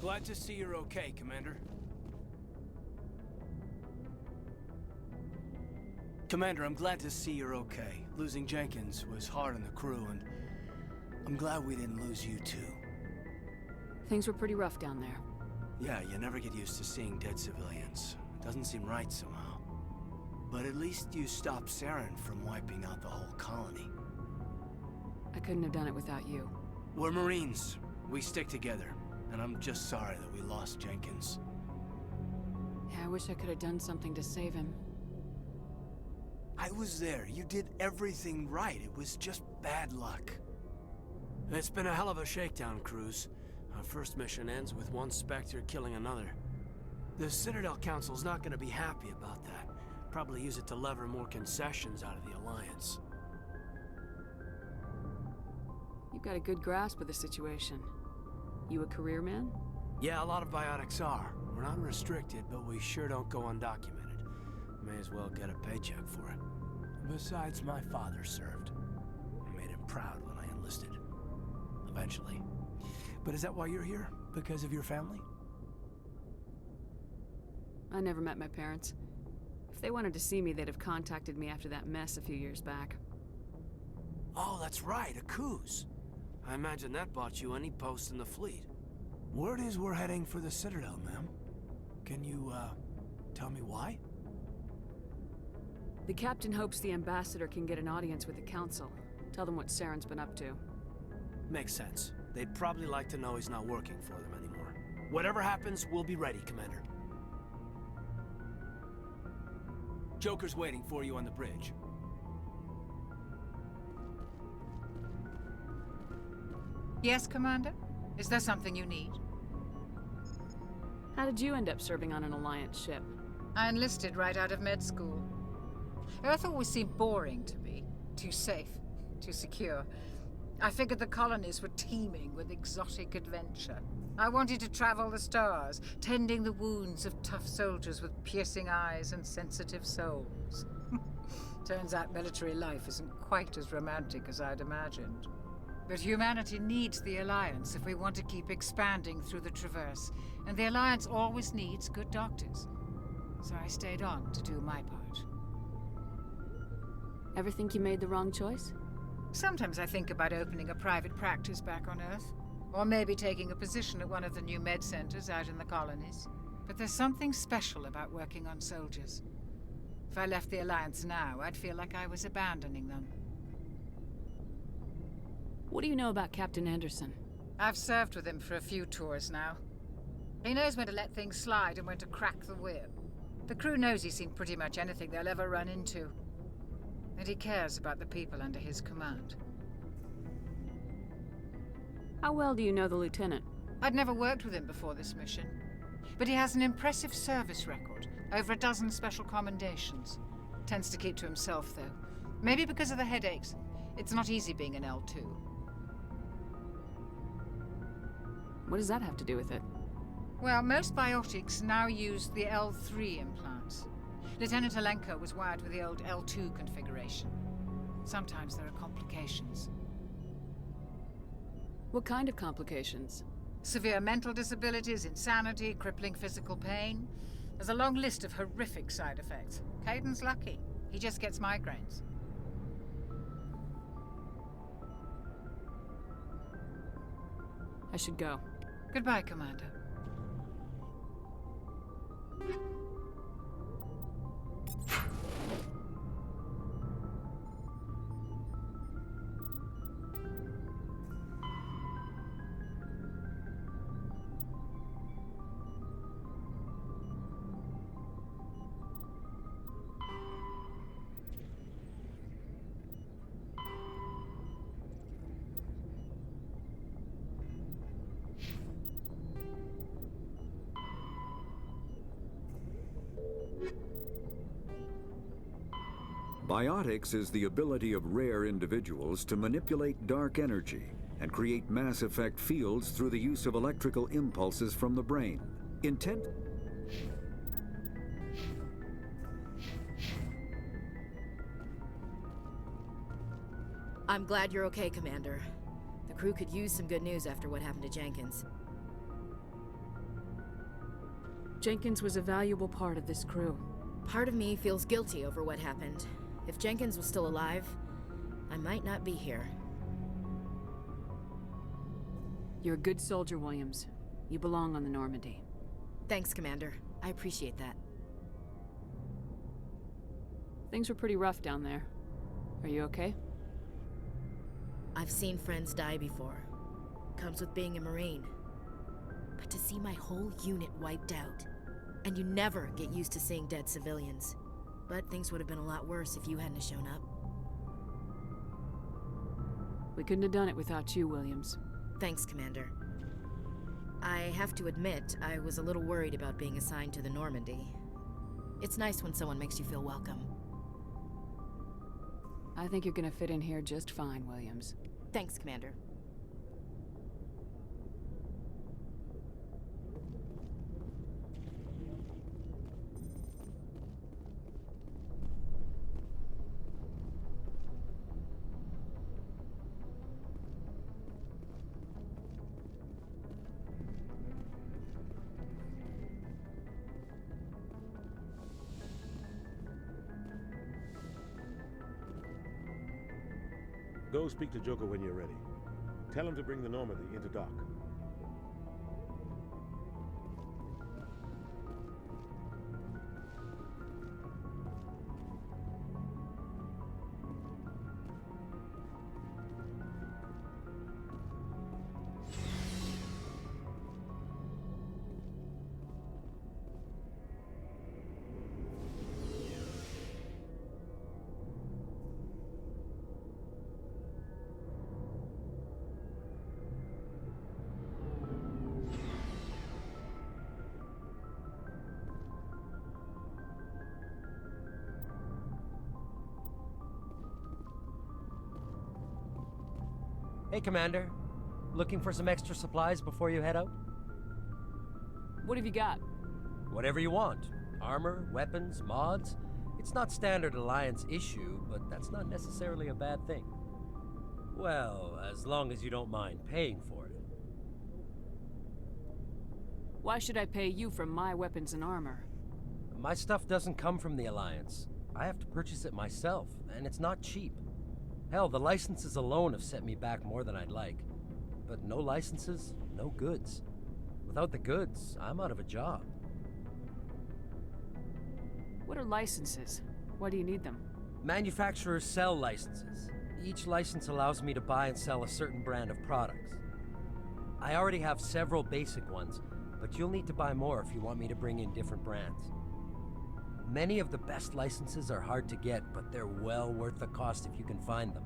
Glad to see you're okay, Commander. Commander, I'm glad to see you're okay. Losing Jenkins was hard on the crew, and I'm glad we didn't lose you too. Things were pretty rough down there. Yeah, you never get used to seeing dead civilians. It doesn't seem right somehow. But at least you stopped Saren from wiping out the whole colony. I couldn't have done it without you. We're Marines. We stick together. And I'm just sorry that we lost Jenkins. Yeah, I wish I could have done something to save him. I was there. You did everything right. It was just bad luck. It's been a hell of a shakedown, Cruz. Our first mission ends with one Spectre killing another. The Citadel Council's not gonna be happy about that. Probably use it to lever more concessions out of the Alliance. You've got a good grasp of the situation. You a career man? Yeah, a lot of biotics are. We're not restricted, but we sure don't go undocumented. May as well get a paycheck for it. Besides, my father served. I made him proud when I enlisted. Eventually. But is that why you're here? Because of your family? I never met my parents. If they wanted to see me, they'd have contacted me after that mess a few years back. Oh, that's right, a Coos. I imagine that bought you any post in the fleet. Word is we're heading for the Citadel, ma'am. Can you, tell me why? The captain hopes the ambassador can get an audience with the council. Tell them what Saren's been up to. Makes sense. They'd probably like to know he's not working for them anymore. Whatever happens, we'll be ready, Commander. Joker's waiting for you on the bridge. Yes, Commander? Is there something you need? How did you end up serving on an Alliance ship? I enlisted right out of med school. Earth always seemed boring to me. Too safe, too secure. I figured the colonies were teeming with exotic adventure. I wanted to travel the stars, tending the wounds of tough soldiers with piercing eyes and sensitive souls. Turns out military life isn't quite as romantic as I'd imagined. But humanity needs the Alliance if we want to keep expanding through the Traverse, and the Alliance always needs good doctors. So I stayed on to do my part. Ever think you made the wrong choice? Sometimes I think about opening a private practice back on Earth. Or maybe taking a position at one of the new med centers out in the colonies. But there's something special about working on soldiers. If I left the Alliance now, I'd feel like I was abandoning them. What do you know about Captain Anderson? I've served with him for a few tours now. He knows when to let things slide and when to crack the whip. The crew knows he's seen pretty much anything they'll ever run into. And he cares about the people under his command. How well do you know the lieutenant? I'd never worked with him before this mission. But he has an impressive service record, over a dozen special commendations. Tends to keep to himself, though. Maybe because of the headaches. It's not easy being an L2. What does that have to do with it? Well, most biotics now use the L3 implants. Lieutenant Alenko was wired with the old L2 configuration. Sometimes there are complications. What kind of complications? Severe mental disabilities, insanity, crippling physical pain. There's a long list of horrific side effects. Caden's lucky. He just gets migraines. I should go. Goodbye, Commander. Biotics is the ability of rare individuals to manipulate dark energy and create mass effect fields through the use of electrical impulses from the brain. I'm glad you're okay, Commander. The crew could use some good news after what happened to Jenkins. Jenkins was a valuable part of this crew. Part of me feels guilty over what happened. If Jenkins was still alive, I might not be here. You're a good soldier, Williams. You belong on the Normandy. Thanks, Commander. I appreciate that. Things were pretty rough down there. Are you okay? I've seen friends die before. Comes with being a Marine. But to see my whole unit wiped out, and you never get used to seeing dead civilians. But things would have been a lot worse if you hadn't shown up. We couldn't have done it without you, Williams. Thanks, Commander. I have to admit, I was a little worried about being assigned to the Normandy. It's nice when someone makes you feel welcome. I think you're gonna fit in here just fine, Williams. Thanks, Commander. Go speak to Joker when you're ready. Tell him to bring the Normandy into dock. Hey, Commander. Looking for some extra supplies before you head out? What have you got? Whatever you want. Armor, weapons, mods. It's not standard Alliance issue, but that's not necessarily a bad thing. Well, as long as you don't mind paying for it. Why should I pay you for my weapons and armor? My stuff doesn't come from the Alliance. I have to purchase it myself, and it's not cheap. Hell, the licenses alone have set me back more than I'd like. But no licenses, no goods. Without the goods, I'm out of a job. What are licenses? Why do you need them? Manufacturers sell licenses. Each license allows me to buy and sell a certain brand of products. I already have several basic ones, but you'll need to buy more if you want me to bring in different brands. Many of the best licenses are hard to get, but they're well worth the cost if you can find them.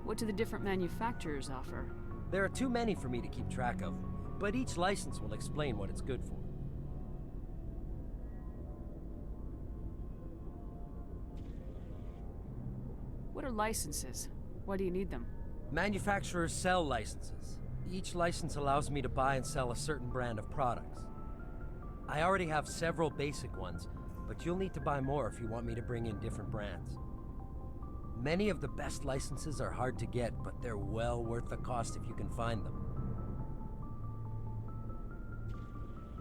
What do the different manufacturers offer? There are too many for me to keep track of, but each license will explain what it's good for. What are licenses? Why do you need them? Manufacturers sell licenses. Each license allows me to buy and sell a certain brand of products. I already have several basic ones, but you'll need to buy more if you want me to bring in different brands. Many of the best licenses are hard to get, but they're well worth the cost if you can find them.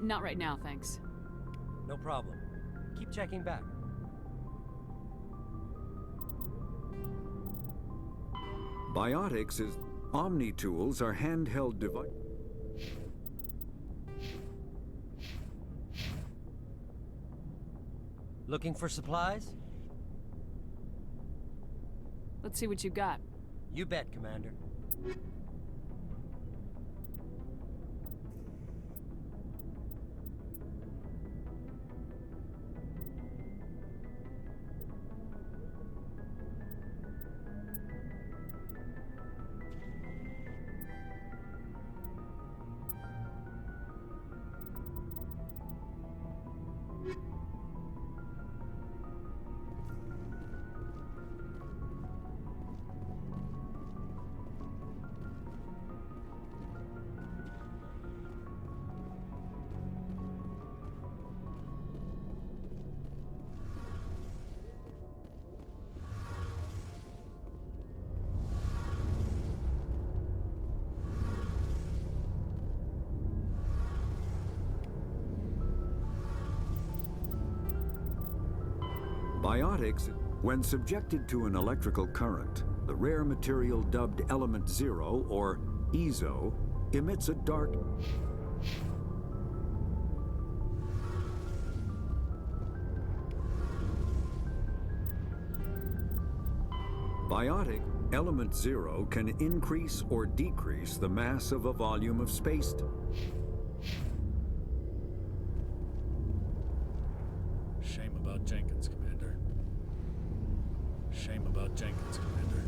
Not right now, thanks. No problem. Keep checking back. Biotics is... Omni-tools are handheld devices. Looking for supplies? Let's see what you got. You bet, Commander. Biotics, when subjected to an electrical current, the rare material dubbed Element Zero, or EZO, emits a dark... Biotic Element Zero can increase or decrease the mass of a volume of space. Shame about Jenkins, Commander. Shame about Jenkins, Commander.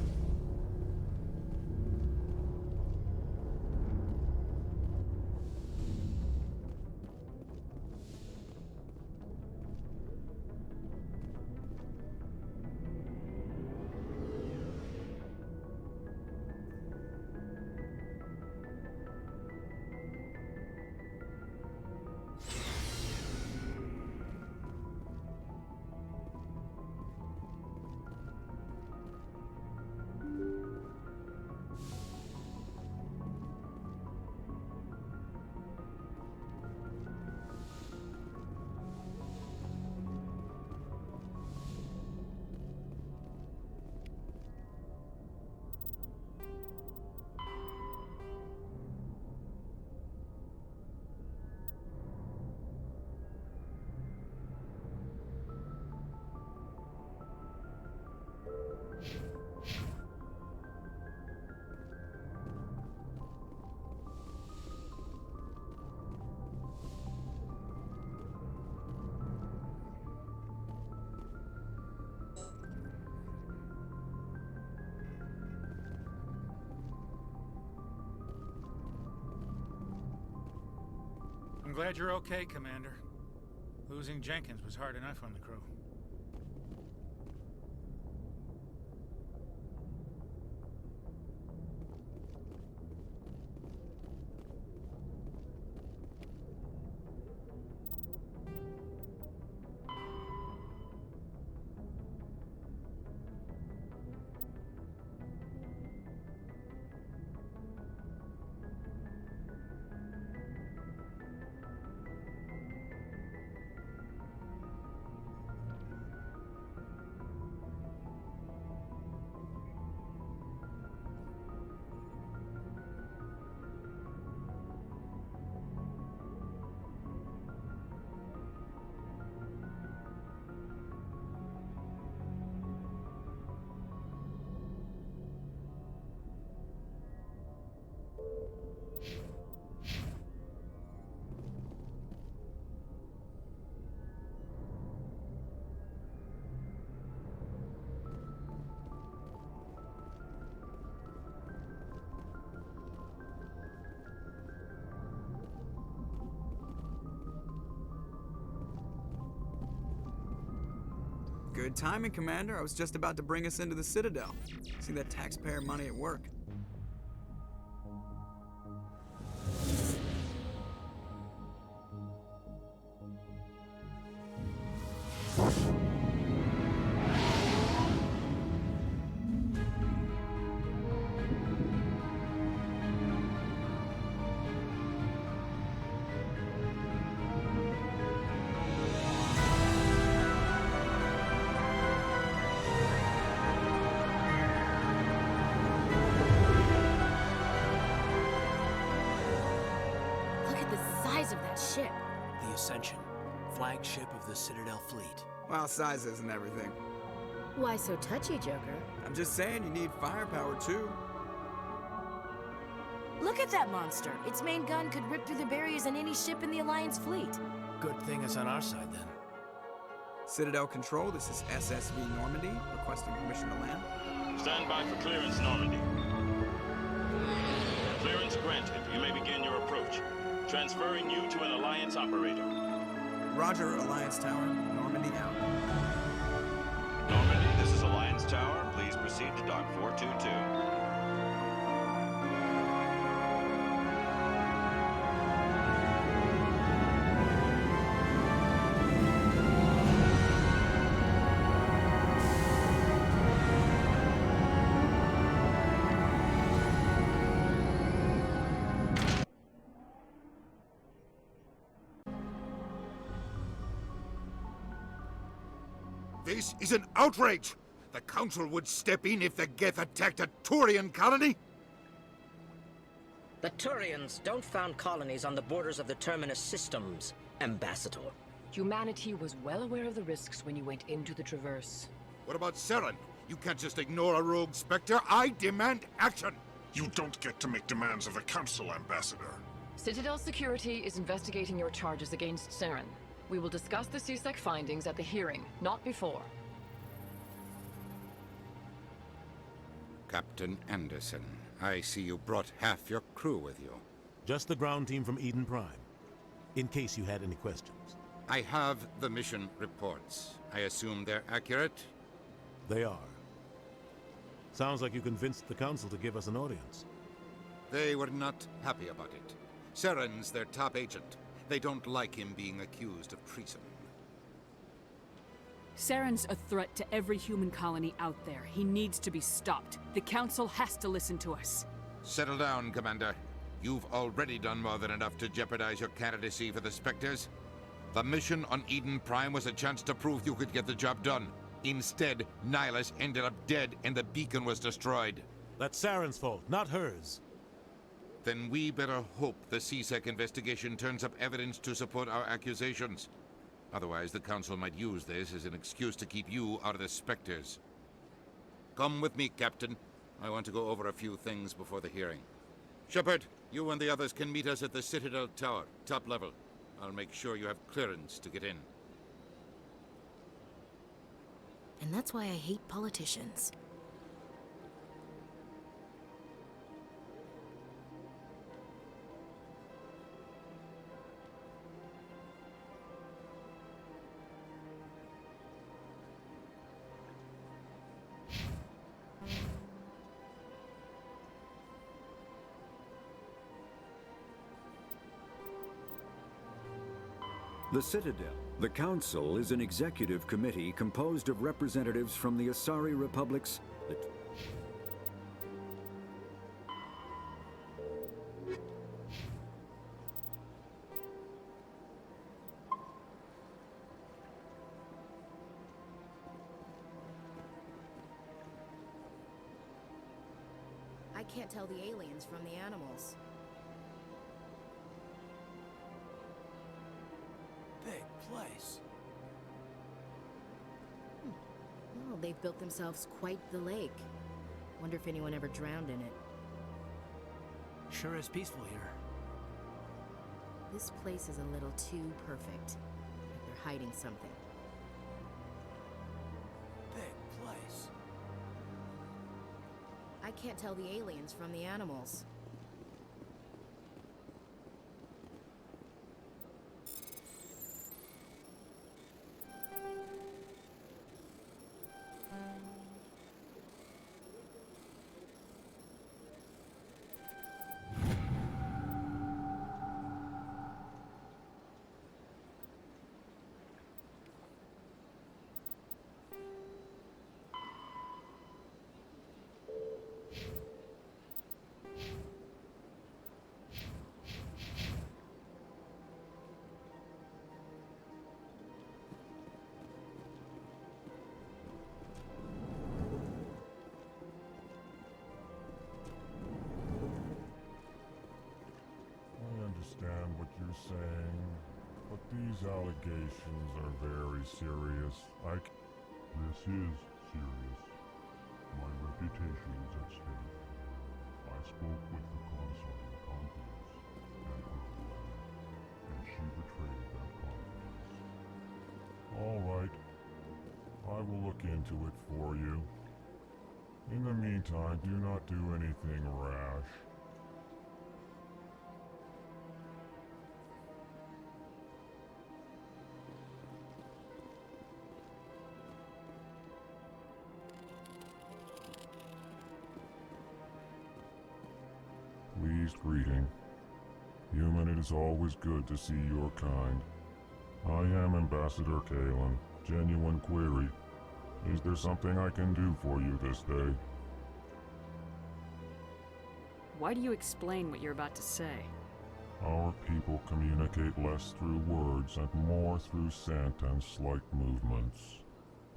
I'm glad you're okay, Commander. Losing Jenkins was hard enough on the crew. Good timing, Commander. I was just about to bring us into the Citadel. See that taxpayer money at work. Of that ship. The Ascension, flagship of the Citadel fleet. Well, size isn't everything. Why so touchy, Joker? I'm just saying you need firepower, too. Look at that monster. Its main gun could rip through the barriers in any ship in the Alliance fleet. Good thing it's on our side, then. Citadel Control, this is SSV Normandy, requesting permission to land. Stand by for clearance, Normandy. Clearance granted. You may begin your approach. Transferring you to an Alliance operator. Roger, Alliance Tower. Normandy out. Normandy, this is Alliance Tower. Please proceed to Dock 422. This is an outrage! The Council would step in if the Geth attacked a Turian colony? The Turians don't found colonies on the borders of the Terminus systems, Ambassador. Humanity was well aware of the risks when you went into the Traverse. What about Saren? You can't just ignore a rogue Spectre. I demand action! You don't get to make demands of the Council, Ambassador. Citadel Security is investigating your charges against Saren. We will discuss the CSEC findings at the hearing, not before. Captain Anderson, I see you brought half your crew with you. Just the ground team from Eden Prime, in case you had any questions. I have the mission reports. I assume they're accurate? They are. Sounds like you convinced the Council to give us an audience. They were not happy about it. Saren's their top agent. They don't like him being accused of treason. Saren's a threat to every human colony out there. He needs to be stopped. The Council has to listen to us. Settle down, Commander. You've already done more than enough to jeopardize your candidacy for the Spectres. The mission on Eden Prime was a chance to prove you could get the job done. Instead, Nihilus ended up dead and the beacon was destroyed. That's Saren's fault, not hers. Then we better hope the CSEC investigation turns up evidence to support our accusations. Otherwise, the Council might use this as an excuse to keep you out of the Spectres. Come with me, Captain. I want to go over a few things before the hearing. Shepard, you and the others can meet us at the Citadel Tower, top level. I'll make sure you have clearance to get in. And that's why I hate politicians. The Citadel. The Council is an executive committee composed of representatives from the Asari Republics. I can't tell the aliens from the animals. Big place. Well, they've built themselves quite the lake. Wonder if anyone ever drowned in it. Sure is peaceful here. This place is a little too perfect. Like they're hiding something. Big place. I can't tell the aliens from the animals. Understand what you're saying, but these allegations are very serious. This is serious. My reputation is at stake. I spoke with the consort in confidence and with the woman, and she betrayed that confidence. All right. I will look into it for you. In the meantime, do not do anything rash. Pleased greeting. Human, it is always good to see your kind. I am Ambassador Kalen. Genuine query. Is there something I can do for you this day? Why do you explain what you're about to say? Our people communicate less through words and more through scent and slight movements.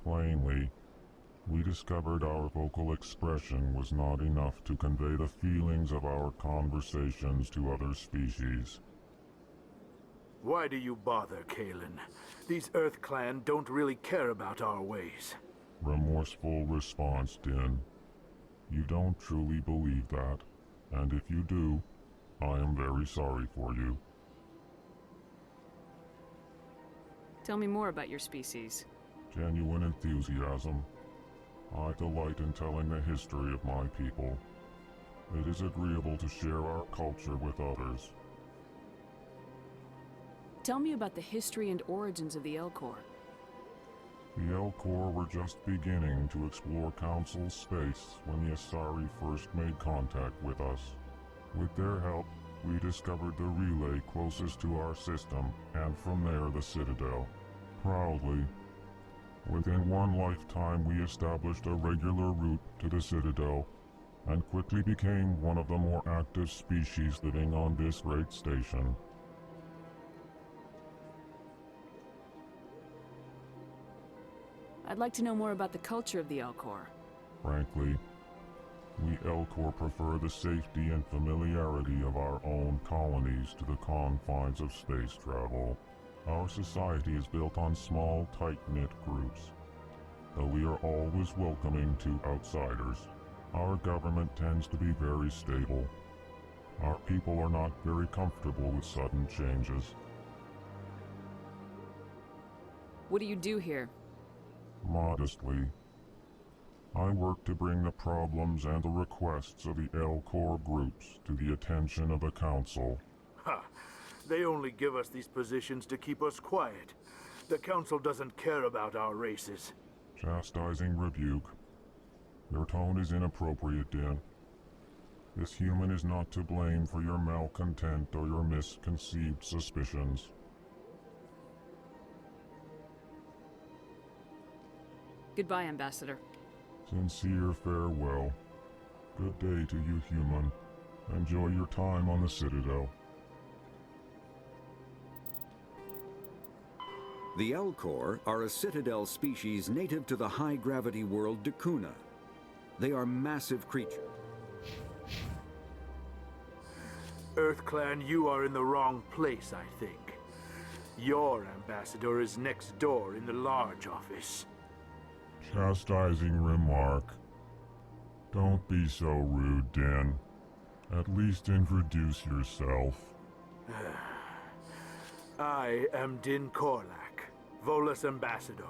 Plainly, we discovered our vocal expression was not enough to convey the feelings of our conversations to other species. Why do you bother, Kalen? These Earth Clan don't really care about our ways. Remorseful response, Din. You don't truly believe that, and if you do, I am very sorry for you. Tell me more about your species. Genuine enthusiasm. I delight in telling the history of my people. It is agreeable to share our culture with others. Tell me about the history and origins of the Elcor. The Elcor were just beginning to explore Council space when the Asari first made contact with us. With their help, we discovered the relay closest to our system, and from there the Citadel. Proudly, within one lifetime we established a regular route to the Citadel, and quickly became one of the more active species living on this great station. I'd like to know more about the culture of the Elcor. Frankly, we Elcor prefer the safety and familiarity of our own colonies to the confines of space travel. Our society is built on small, tight-knit groups. Though we are always welcoming to outsiders, our government tends to be very stable. Our people are not very comfortable with sudden changes. What do you do here? Modestly, I work to bring the problems and the requests of the Elcor groups to the attention of the Council. Ha! They only give us these positions to keep us quiet. The Council doesn't care about our races. Chastising rebuke. Your tone is inappropriate, Din. This human is not to blame for your malcontent or your misconceived suspicions. Goodbye, Ambassador. Sincere farewell. Good day to you, human. Enjoy your time on the Citadel. The Elcor are a Citadel species native to the high-gravity world Dakuna. They are massive creatures. Earth Clan, you are in the wrong place, I think. Your ambassador is next door in the large office. Chastising remark. Don't be so rude, Din. At least introduce yourself. I am Din Korlak, Volus ambassador.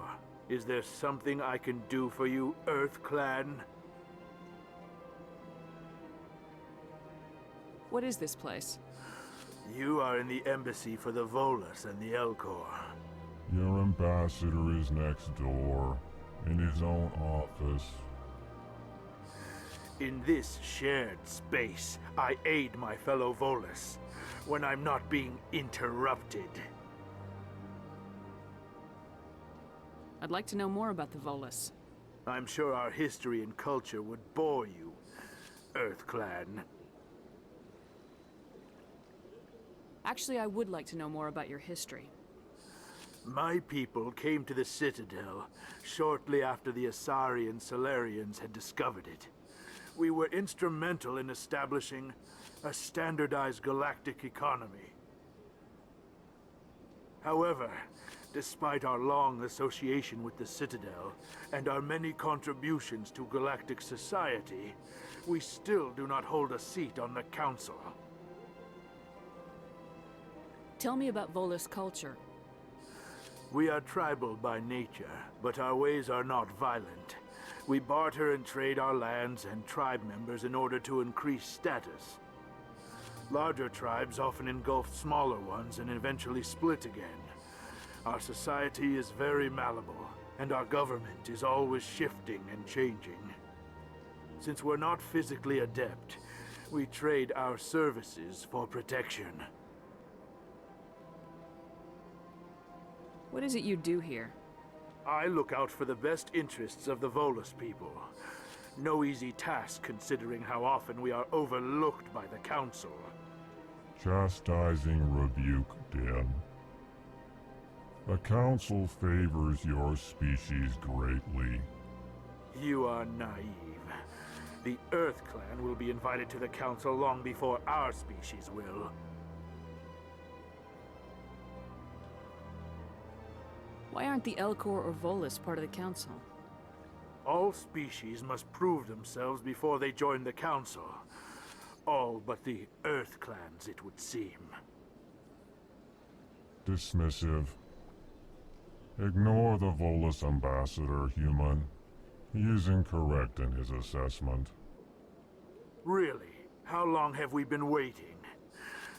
Is there something I can do for you, Earth Clan? What is this place? You are in the embassy for the Volus and the Elcor. Your ambassador is next door, in his own office. In this shared space, I aid my fellow Volus when I'm not being interrupted. I'd like to know more about the Volus. I'm sure our history and culture would bore you, Earth Clan. Actually, I would like to know more about your history. My people came to the Citadel shortly after the Asari and Solarians had discovered it. We were instrumental in establishing a standardized galactic economy. However, despite our long association with the Citadel and our many contributions to galactic society, we still do not hold a seat on the Council. Tell me about Volus culture. We are tribal by nature, but our ways are not violent. We barter and trade our lands and tribe members in order to increase status. Larger tribes often engulf smaller ones and eventually split again. Our society is very malleable, and our government is always shifting and changing. Since we're not physically adept, we trade our services for protection. What is it you do here? I look out for the best interests of the Volus people. No easy task considering how often we are overlooked by the Council. Chastising rebuke, Din. The Council favors your species greatly. You are naive. The Earth Clan will be invited to the Council long before our species will. Why aren't the Elcor or Volus part of the Council? All species must prove themselves before they join the Council. All but the Earth Clans, it would seem. Dismissive. Ignore the Volus ambassador, human. He is incorrect in his assessment. Really? How long have we been waiting?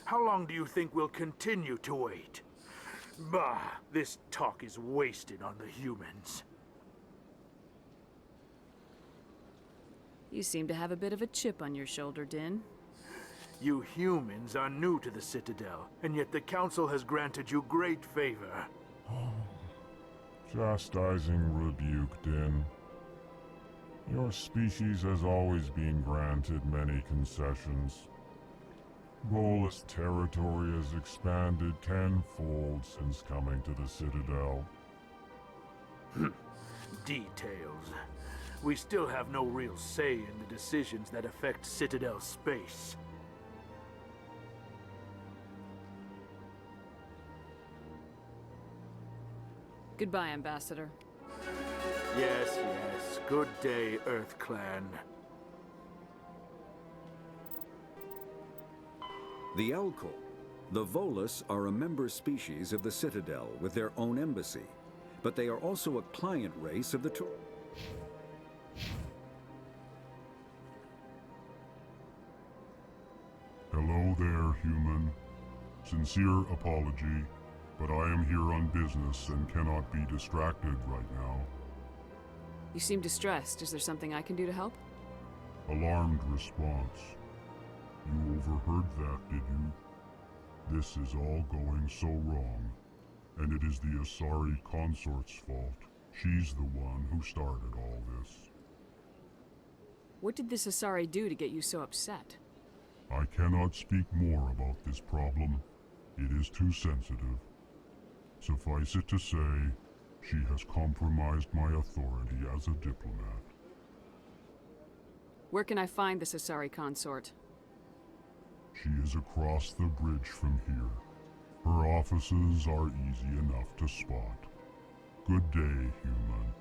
How long do you think we'll continue to wait? Bah, this talk is wasted on the humans. You seem to have a bit of a chip on your shoulder, Din. You humans are new to the Citadel, and yet the Council has granted you great favor. Chastising rebuke, Din. Your species has always been granted many concessions. Volus territory has expanded tenfold since coming to the Citadel. Details. We still have no real say in the decisions that affect Citadel space. Goodbye, Ambassador. Yes, yes. Good day, Earth Clan. The Elcor. The Volus are a member species of the Citadel with their own embassy, but they are also a client race of the Hello there, human. Sincere apology, but I am here on business and cannot be distracted right now. You seem distressed. Is there something I can do to help? Alarmed response. You overheard that, did you? This is all going so wrong, and it is the Asari consort's fault. She's the one who started all this. What did this Asari do to get you so upset? I cannot speak more about this problem. It is too sensitive. Suffice it to say, she has compromised my authority as a diplomat. Where can I find this Asari consort? She is across the bridge from here. Her offices are easy enough to spot. Good day, human.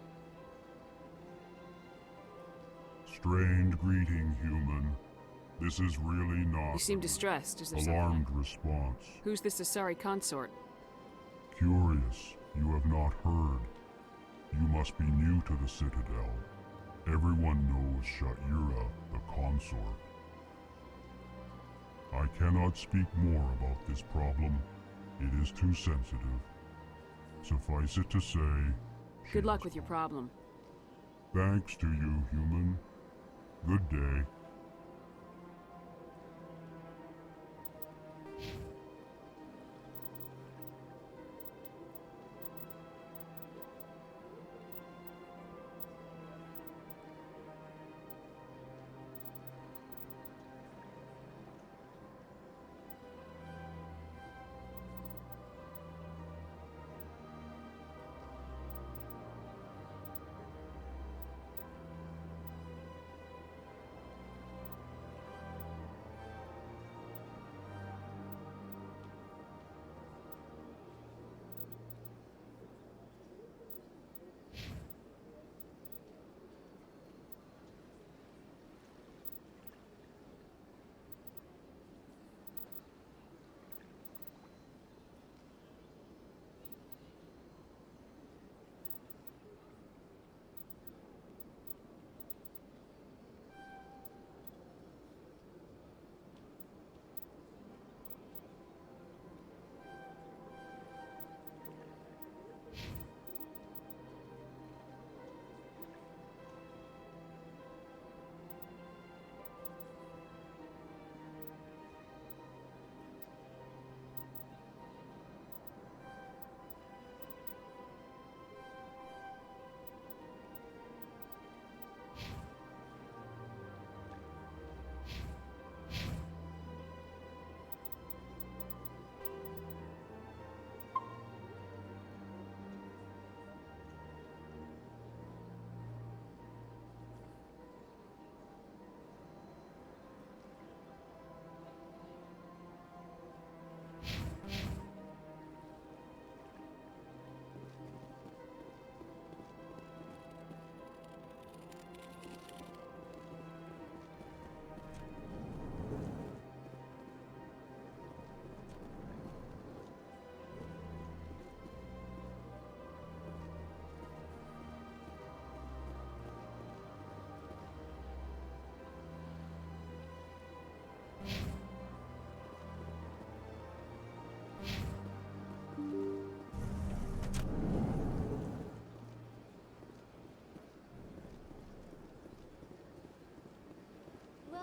Strained greeting, human. This is really not... You seem distressed. Is there alarmed something? Response. Who's this Asari consort? Curious. You have not heard. You must be new to the Citadel. Everyone knows Sha'ira, the consort. I cannot speak more about this problem. It is too sensitive. Suffice it to say... Good luck with your problem. Thanks to you, human. Good day.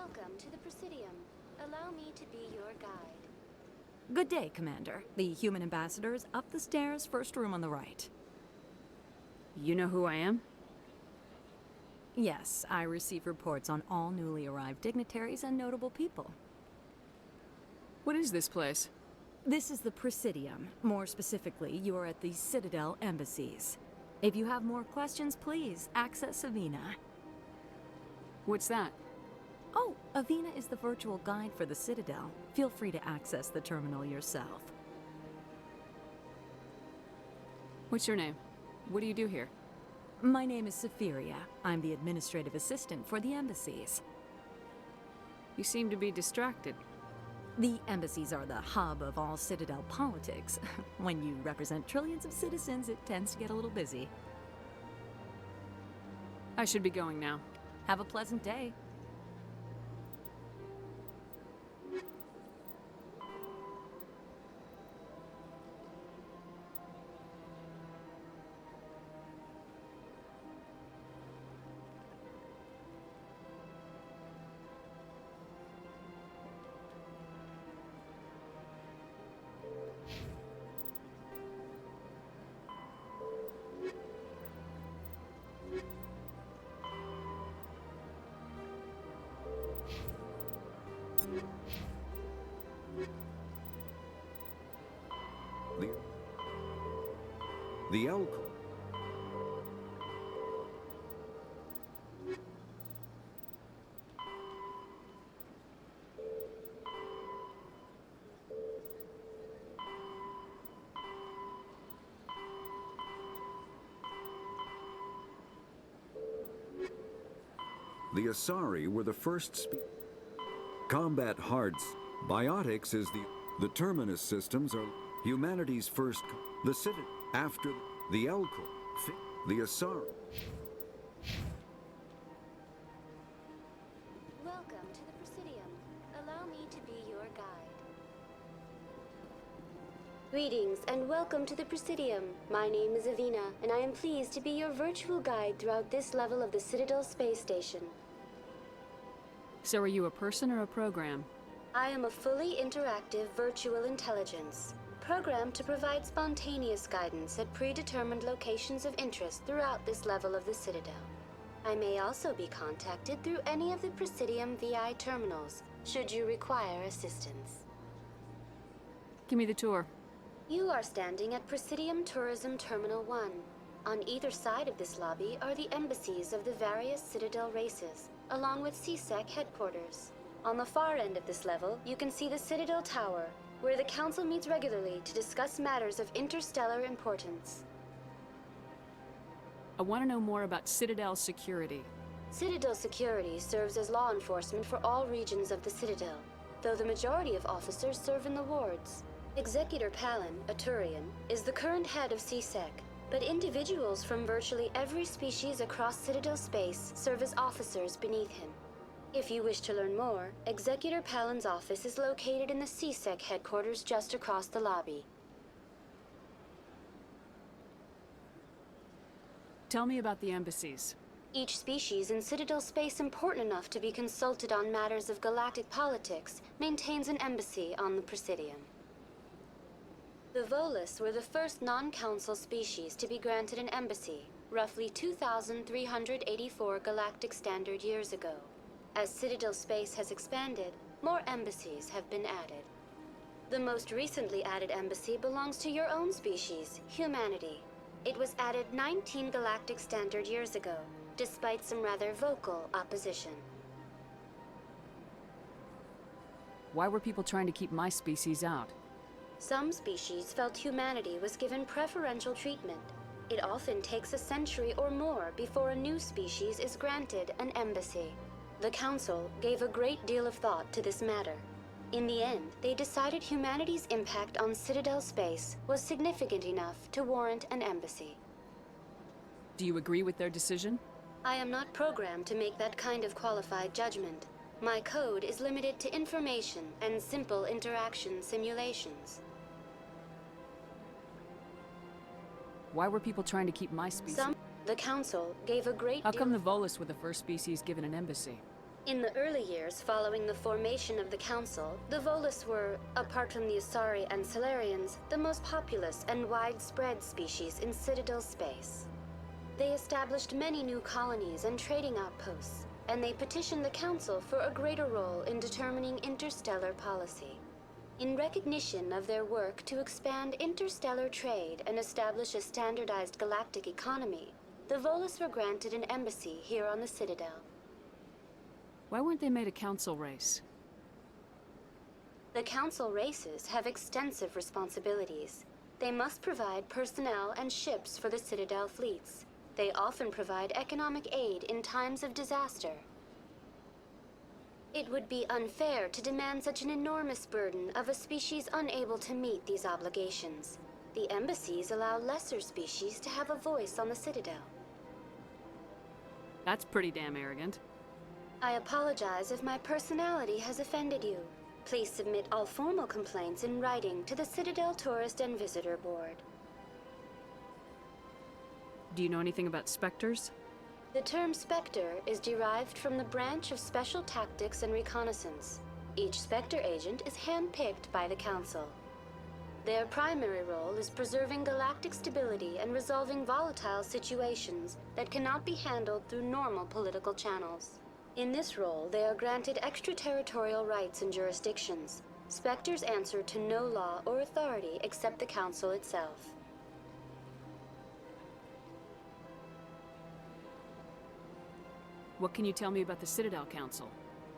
Welcome to the Presidium. Allow me to be your guide. Good day, Commander. The human ambassador is up the stairs, first room on the right. You know who I am? Yes, I receive reports on all newly arrived dignitaries and notable people. What is this place? This is the Presidium. More specifically, you are at the Citadel embassies. If you have more questions, please access Avina. What's that? Oh, Avina is the virtual guide for the Citadel. Feel free to access the terminal yourself. What's your name? What do you do here? My name is Safiria. I'm the administrative assistant for the embassies. You seem to be distracted. The embassies are the hub of all Citadel politics. When you represent trillions of citizens, it tends to get a little busy. I should be going now. Have a pleasant day. The Elk. The Asari were the first combat hards. Biotics is the terminus systems are humanity's first. The Citadel after the Elko, the Asari. Welcome to the Presidium. Allow me to be your guide. Greetings and welcome to the Presidium. My name is Avina, and I am pleased to be your virtual guide throughout this level of the Citadel space station. So are you a person or a program? I am a fully interactive virtual intelligence, programmed to provide spontaneous guidance at predetermined locations of interest throughout this level of the Citadel. I may also be contacted through any of the Presidium VI terminals, should you require assistance. Give me the tour. You are standing at Presidium Tourism Terminal 1. On either side of this lobby are the embassies of the various Citadel races, along with CSEC headquarters. On the far end of this level, you can see the Citadel Tower, where the Council meets regularly to discuss matters of interstellar importance. I want to know more about Citadel security. Citadel security serves as law enforcement for all regions of the Citadel, though the majority of officers serve in the wards. Executor Palin, a Turian, is the current head of CSEC, but individuals from virtually every species across Citadel space serve as officers beneath him. If you wish to learn more, Executor Palin's office is located in the CSEC headquarters just across the lobby. Tell me about the embassies. Each species in Citadel space important enough to be consulted on matters of galactic politics maintains an embassy on the Presidium. The Volus were the first non-council species to be granted an embassy, roughly 2,384 galactic standard years ago. As Citadel space has expanded, more embassies have been added. The most recently added embassy belongs to your own species, humanity. It was added 19 galactic standard years ago, despite some rather vocal opposition. Why were people trying to keep my species out? Some species felt humanity was given preferential treatment. It often takes a century or more before a new species is granted an embassy. The Council gave a great deal of thought to this matter. In the end, they decided humanity's impact on Citadel space was significant enough to warrant an embassy. Do you agree with their decision? I am not programmed to make that kind of qualified judgment. My code is limited to information and simple interaction simulations. Why were people trying to keep my species? The Council gave a great How deal. come the Volus were the first species given an embassy? In the early years following the formation of the Council, the Volus were, apart from the Asari and Solarians, the most populous and widespread species in Citadel space. They established many new colonies and trading outposts, and they petitioned the Council for a greater role in determining interstellar policy. In recognition of their work to expand interstellar trade and establish a standardized galactic economy, the Volus were granted an embassy here on the Citadel. Why weren't they made a council race? The Council races have extensive responsibilities. They must provide personnel and ships for the Citadel fleets. They often provide economic aid in times of disaster. It would be unfair to demand such an enormous burden of a species unable to meet these obligations. The embassies allow lesser species to have a voice on the Citadel. That's pretty damn arrogant. I apologize if my personality has offended you. Please submit all formal complaints in writing to the Citadel Tourist and Visitor Board. Do you know anything about specters? The term Spectre is derived from the branch of Special Tactics and Reconnaissance. Each Spectre agent is handpicked by the Council. Their primary role is preserving galactic stability and resolving volatile situations that cannot be handled through normal political channels. In this role, they are granted extraterritorial rights and jurisdictions. Spectres answer to no law or authority except the Council itself. What can you tell me about the Citadel Council?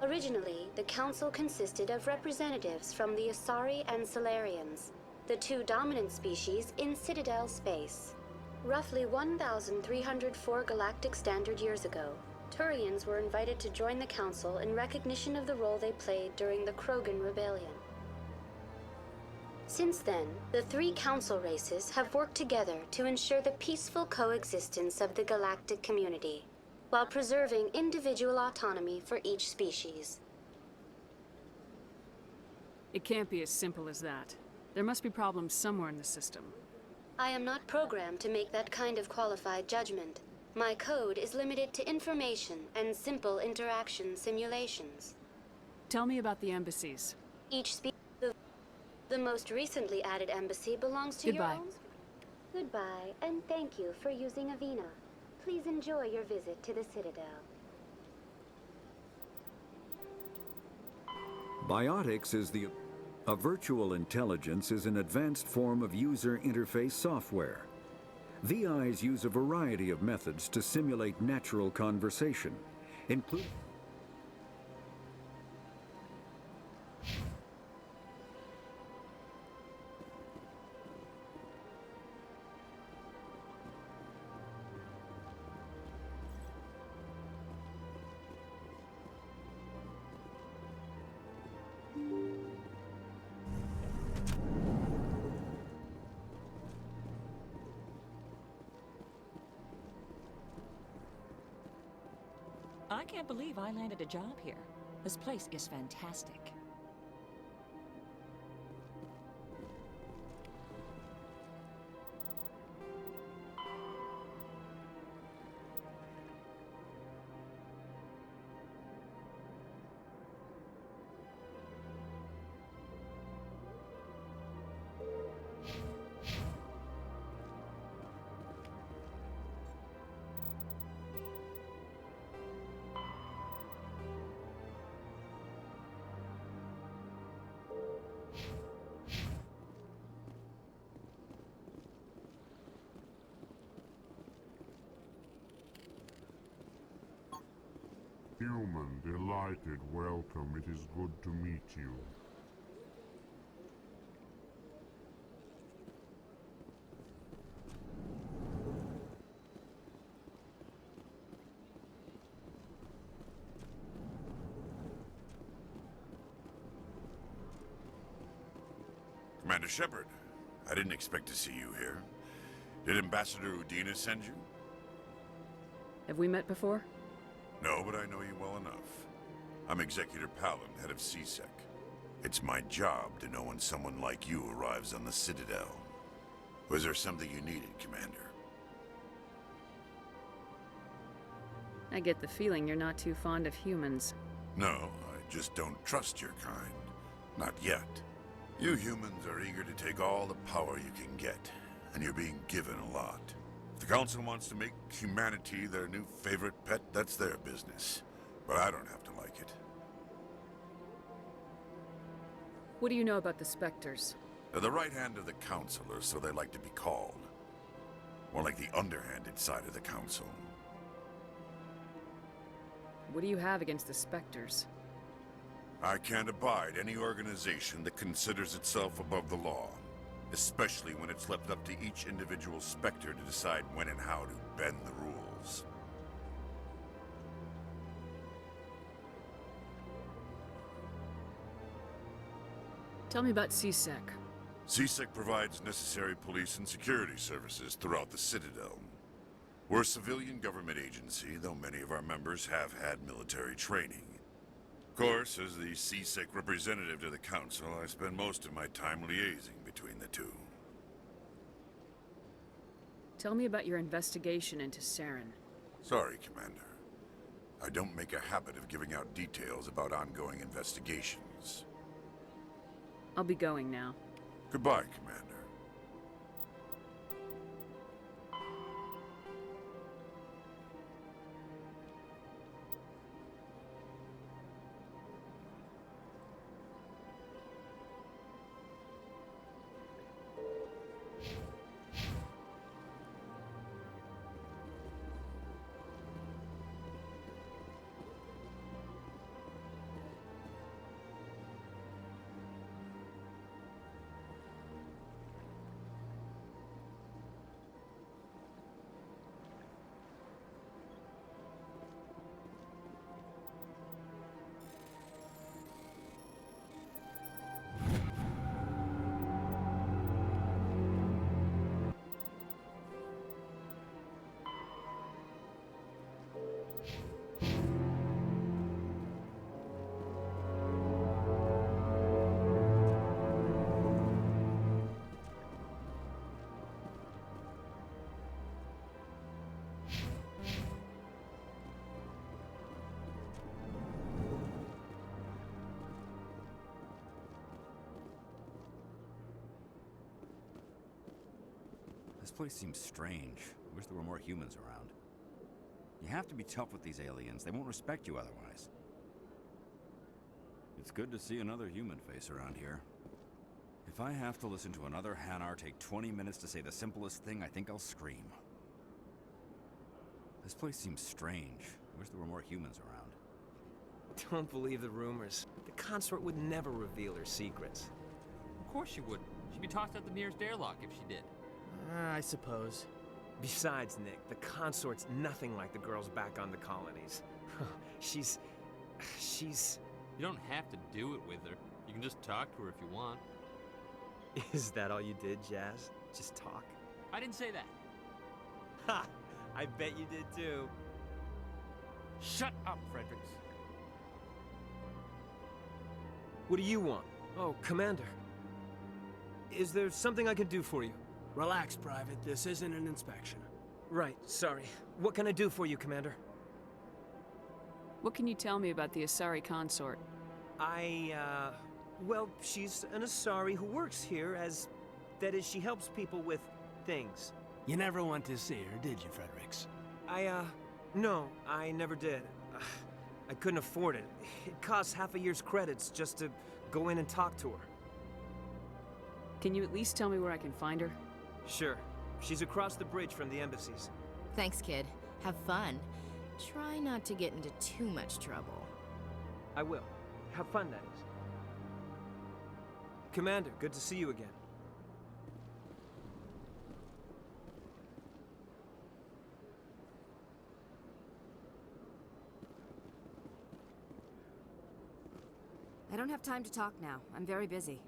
Originally, the Council consisted of representatives from the Asari and Solarians, the two dominant species in Citadel space. Roughly 1,304 galactic standard years ago, Turians were invited to join the Council in recognition of the role they played during the Krogan Rebellion. Since then, the three Council races have worked together to ensure the peaceful coexistence of the galactic community, while preserving individual autonomy for each species. It can't be as simple as that. There must be problems somewhere in the system. I am not programmed to make that kind of qualified judgment. My code is limited to information and simple interaction simulations. Tell me about the embassies. Each the most recently added embassy belongs to Goodbye. your own... Goodbye, and thank you for using Avina. Please enjoy your visit to the Citadel. Biotics is a virtual intelligence is an advanced form of user interface software. VIs use a variety of methods to simulate natural conversation, including I can't believe I landed a job here. This place is fantastic. Human, delighted, welcome. It is good to meet you. Commander Shepard, I didn't expect to see you here. Did Ambassador Udina send you? Have we met before? No, but I know you well enough. I'm Executor Palin, head of CSEC. It's my job to know when someone like you arrives on the Citadel. Was there something you needed, Commander? I get the feeling you're not too fond of humans. No, I just don't trust your kind. Not yet. You humans are eager to take all the power you can get, and you're being given a lot. If the Council wants to make humanity their new favorite pet, that's their business. But I don't have to like it. What do you know about the Spectres? They're the right hand of the Council, or so they like to be called. More like the underhanded side of the Council. What do you have against the Spectres? I can't abide any organization that considers itself above the law, especially when it's left up to each individual Spectre to decide when and how to bend the rules. Tell me about CSEC. CSEC provides necessary police and security services throughout the Citadel. We're a civilian government agency, though many of our members have had military training. Of course, as the CSEC representative to the Council, I spend most of my time liaising between the two. Tell me about your investigation into Saren. Sorry, Commander. I don't make a habit of giving out details about ongoing investigations. I'll be going now. Goodbye, Commander. This place seems strange. I wish there were more humans around. You have to be tough with these aliens. They won't respect you otherwise. It's good to see another human face around here. If I have to listen to another Hanar take 20 minutes to say the simplest thing, I think I'll scream. This place seems strange. I wish there were more humans around. Don't believe the rumors. The consort would never reveal her secrets. Of course she wouldn't. She'd be tossed out the nearest airlock if she did. I suppose. Besides, Nick, the consort's nothing like the girls back on the colonies. She's... You don't have to do it with her. You can just talk to her if you want. Is that all you did, Jazz? Just talk? I didn't say that. Ha! I bet you did too. Shut up, Fredericks. What do you want? Oh, Commander. Is there something I can do for you? Relax, Private. This isn't an inspection. Right, sorry. What can I do for you, Commander? What can you tell me about the Asari consort? Well, she's an Asari who works here as... That is, she helps people with things. You never went to see her, did you, Fredericks? No, I never did. I couldn't afford it. It costs half a year's credits just to go in and talk to her. Can you at least tell me where I can find her? Sure. She's across the bridge from the embassies. Thanks, kid. Have fun. Try not to get into too much trouble. I will. Have fun, that is. Commander, good to see you again. I don't have time to talk now. I'm very busy.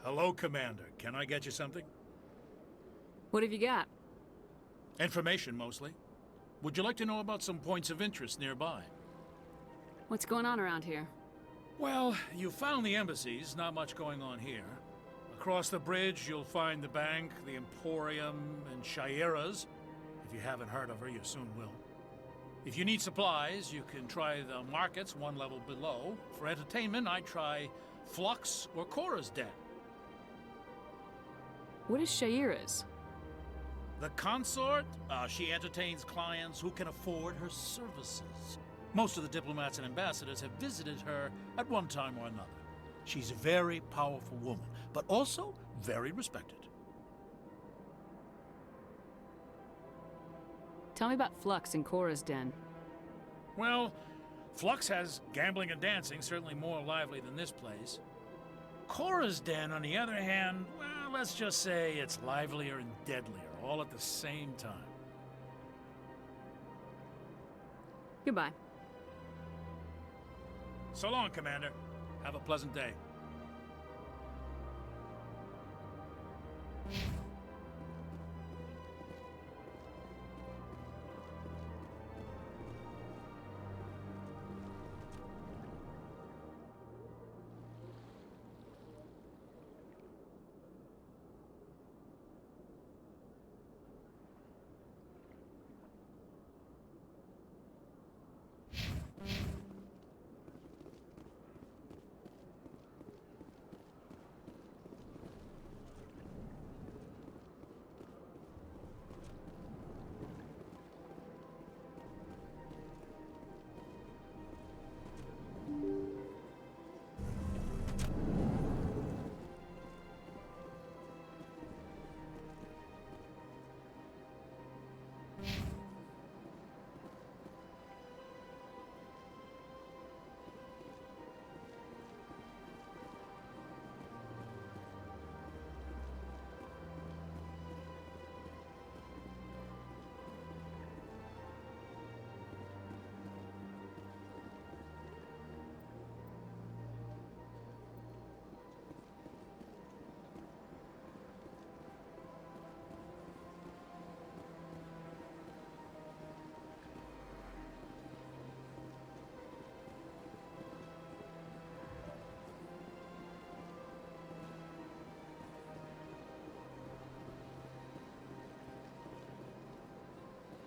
Hello, Commander. Can I get you something? What have you got? Information, mostly. Would you like to know about some points of interest nearby? What's going on around here? Well, you found the embassies, not much going on here. Across the bridge, you'll find the bank, the Emporium, and Shaira's. If you haven't heard of her, you soon will. If you need supplies, you can try the markets one level below. For entertainment, I'd try Flux or Cora's Den. What is Shaira's? The consort? She entertains clients who can afford her services. Most of the diplomats and ambassadors have visited her at one time or another. She's a very powerful woman, but also very respected. Tell me about Flux and Cora's Den. Well, Flux has gambling and dancing, certainly more lively than this place. Cora's Den, on the other hand, well, let's just say it's livelier and deadlier, all at the same time. Goodbye. So long, Commander. Have a pleasant day.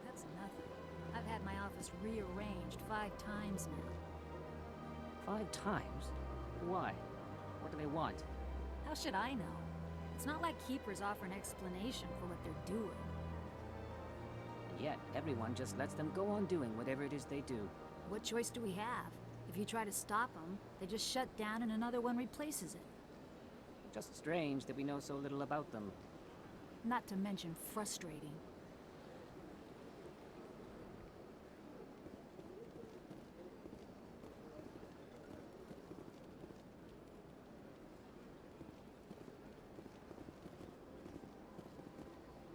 That's nothing. I've had my office rearranged 5 times now. 5 times? Why? What do they want? How should I know? It's not like keepers offer an explanation for what they're doing. And yet, everyone just lets them go on doing whatever it is they do. What choice do we have? If you try to stop them, they just shut down and another one replaces it. Just strange that we know so little about them. Not to mention frustrating.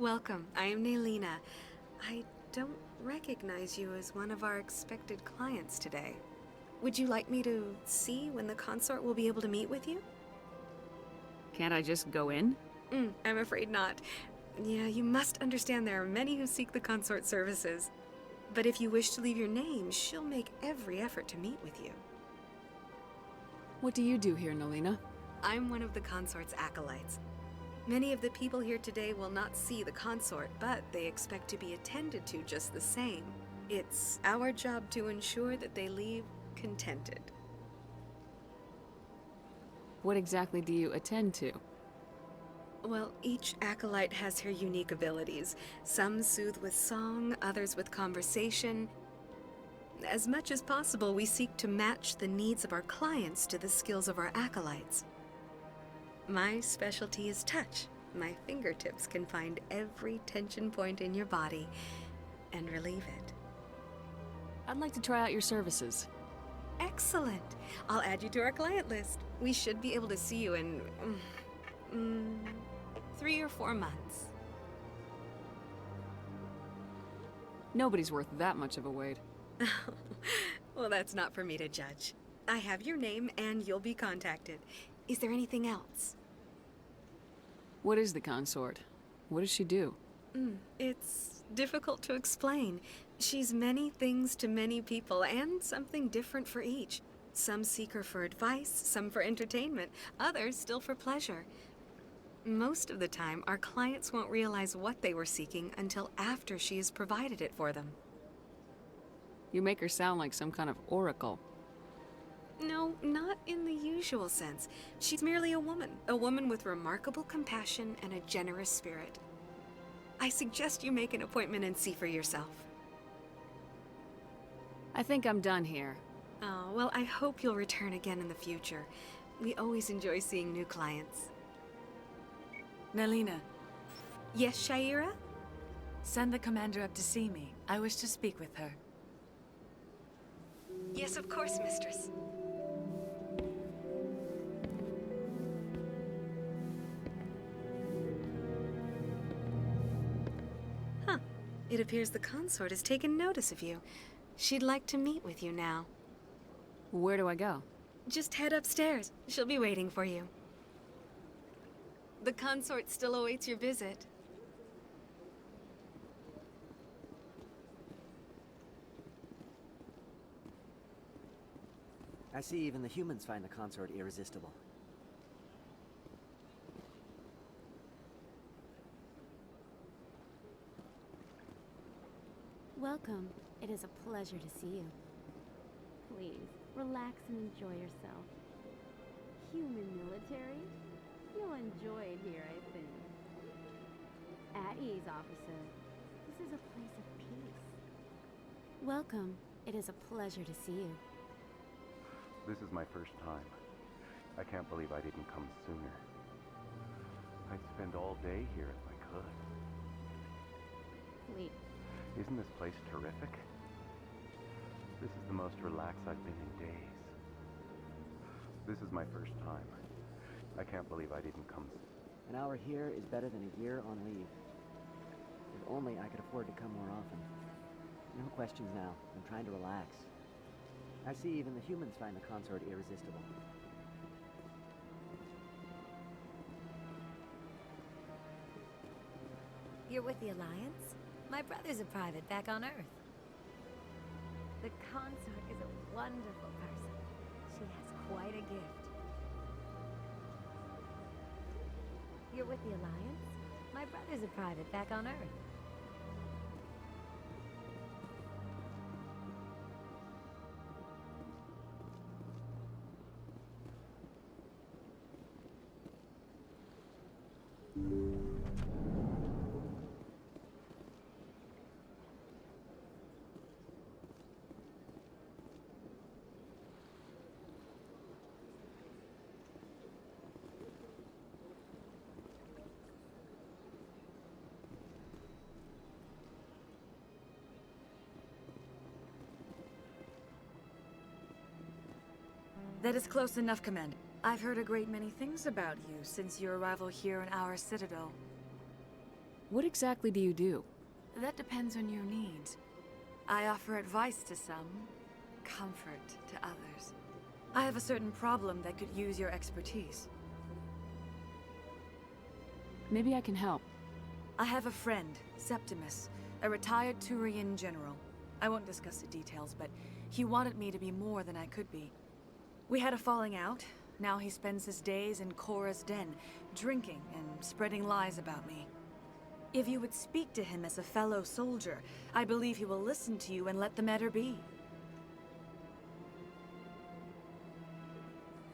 Welcome. I am Naelina. I don't recognize you as one of our expected clients today. Would you like me to see when the consort will be able to meet with you? Can't I just go in? I'm afraid not. Yeah, you must understand there are many who seek the consort services. But if you wish to leave your name, she'll make every effort to meet with you. What do you do here, Naelina? I'm one of the consort's acolytes. Many of the people here today will not see the consort, but they expect to be attended to just the same. It's our job to ensure that they leave contented. What exactly do you attend to? Well, each acolyte has her unique abilities. Some soothe with song, others with conversation. As much as possible, we seek to match the needs of our clients to the skills of our acolytes. My specialty is touch. My fingertips can find every tension point in your body and relieve it. I'd like to try out your services. Excellent. I'll add you to our client list. We should be able to see you in 3 or 4 months. Nobody's worth that much of a wait. Well, that's not for me to judge. I have your name and you'll be contacted. Is there anything else? What is the consort? What does she do? It's difficult to explain. She's many things to many people, and something different for each. Some seek her for advice, some for entertainment, others still for pleasure. Most of the time, our clients won't realize what they were seeking until after she has provided it for them. You make her sound like some kind of oracle. No, not in the usual sense. She's merely a woman with remarkable compassion and a generous spirit. I suggest you make an appointment and see for yourself. I think I'm done here. Oh, well, I hope you'll return again in the future. We always enjoy seeing new clients. Nelina. Yes, Shaira? Send the commander up to see me. I wish to speak with her. Yes, of course, mistress. Huh. It appears the consort has taken notice of you. She'd like to meet with you now. Where do I go? Just head upstairs. She'll be waiting for you. The consort still awaits your visit. I see even the humans find the consort irresistible. Welcome. It is a pleasure to see you. Please, relax and enjoy yourself. Human military? You'll enjoy it here, I think. At ease, officer. This is a place of peace. Welcome. It is a pleasure to see you. This is my first time. I can't believe I didn't come sooner. I'd spend all day here if I could. Please. Isn't this place terrific? This is the most relaxed I've been in days. This is my first time. I can't believe I didn't come sooner. An hour here is better than a year on leave. If only I could afford to come more often. No questions now. I'm trying to relax. I see even the humans find the consort irresistible. You're with the Alliance? My brother's a private back on Earth. The consort is a wonderful person. She has quite a gift. You're with the Alliance? My brother's a private back on Earth. That is close enough, Commander. I've heard a great many things about you since your arrival here in our citadel. What exactly do you do? That depends on your needs. I offer advice to some, comfort to others. I have a certain problem that could use your expertise. Maybe I can help. I have a friend, Septimus, a retired Turian general. I won't discuss the details, but he wanted me to be more than I could be. We had a falling out. Now he spends his days in Korra's den, drinking and spreading lies about me. If you would speak to him as a fellow soldier, I believe he will listen to you and let the matter be.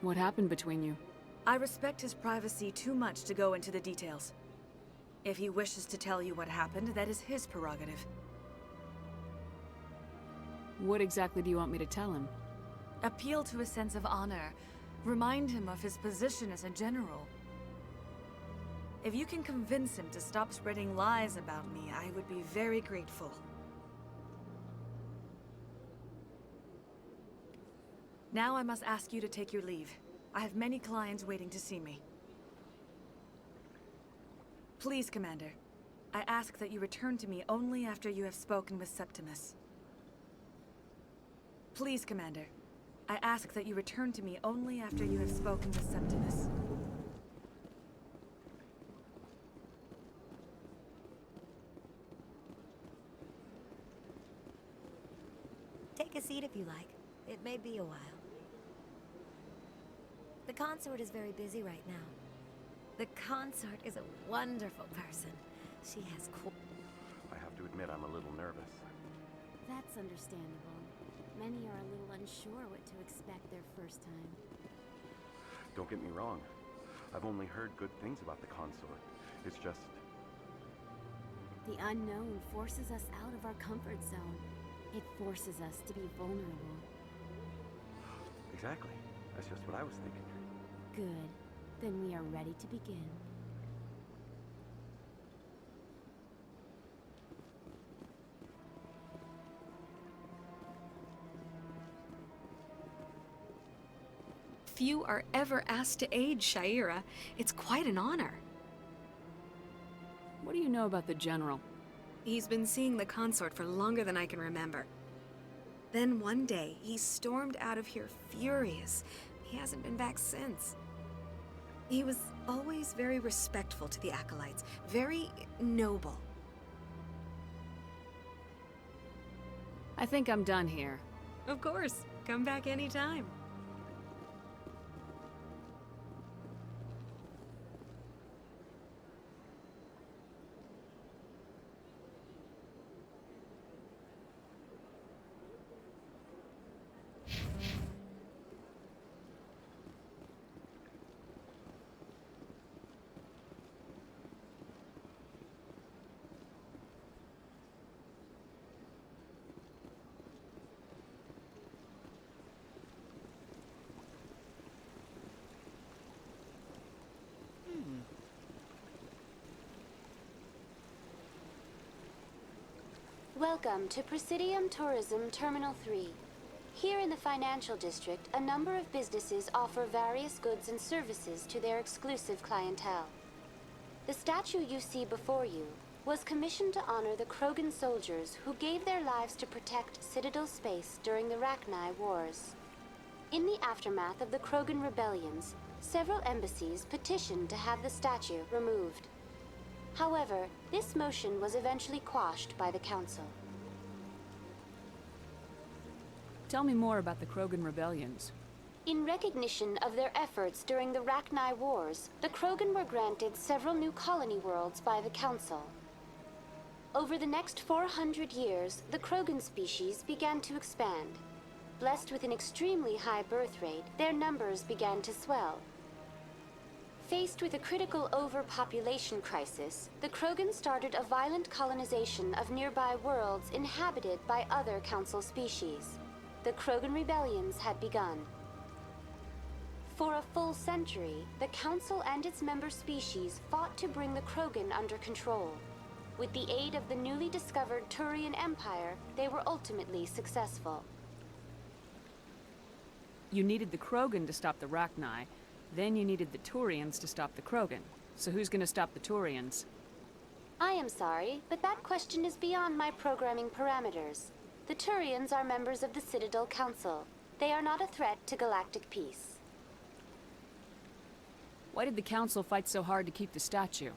What happened between you? I respect his privacy too much to go into the details. If he wishes to tell you what happened, that is his prerogative. What exactly do you want me to tell him? Appeal to his sense of honor. Remind him of his position as a general. If you can convince him to stop spreading lies about me, I would be very grateful. Now I must ask you to take your leave. I have many clients waiting to see me. Please, Commander. I ask that you return to me only after you have spoken with Septimus. Please, Commander. I ask that you return to me only after you have spoken with Septimus. Take a seat if you like. It may be a while. The consort is very busy right now. The consort is a wonderful person. She has I have to admit I'm a little nervous. That's understandable. Many are a little unsure what to expect their first time. Don't get me wrong. I've only heard good things about the consort. It's just... The unknown forces us out of our comfort zone. It forces us to be vulnerable. Exactly. That's just what I was thinking. Good. Then we are ready to begin. Few are ever asked to aid Shaira. It's quite an honor. What do you know about the General? He's been seeing the consort for longer than I can remember. Then one day, he stormed out of here furious. He hasn't been back since. He was always very respectful to the acolytes, very noble. I think I'm done here. Of course. Come back anytime. Welcome to Presidium Tourism Terminal 3. Here in the financial district, a number of businesses offer various goods and services to their exclusive clientele. The statue you see before you was commissioned to honor the Krogan soldiers who gave their lives to protect Citadel space during the Rachni Wars. In the aftermath of the Krogan rebellions, several embassies petitioned to have the statue removed. However, this motion was eventually quashed by the Council. Tell me more about the Krogan rebellions. In recognition of their efforts during the Rachni Wars, the Krogan were granted several new colony worlds by the Council. Over the next 400 years, the Krogan species began to expand. Blessed with an extremely high birth rate, their numbers began to swell. Faced with a critical overpopulation crisis, the Krogan started a violent colonization of nearby worlds inhabited by other Council species. The Krogan rebellions had begun. For a full century, the Council and its member species fought to bring the Krogan under control. With the aid of the newly discovered Turian Empire, they were ultimately successful. You needed the Krogan to stop the Rachni. Then you needed the Turians to stop the Krogan. So who's gonna stop the Turians? I am sorry, but that question is beyond my programming parameters. The Turians are members of the Citadel Council. They are not a threat to galactic peace. Why did the Council fight so hard to keep the statue?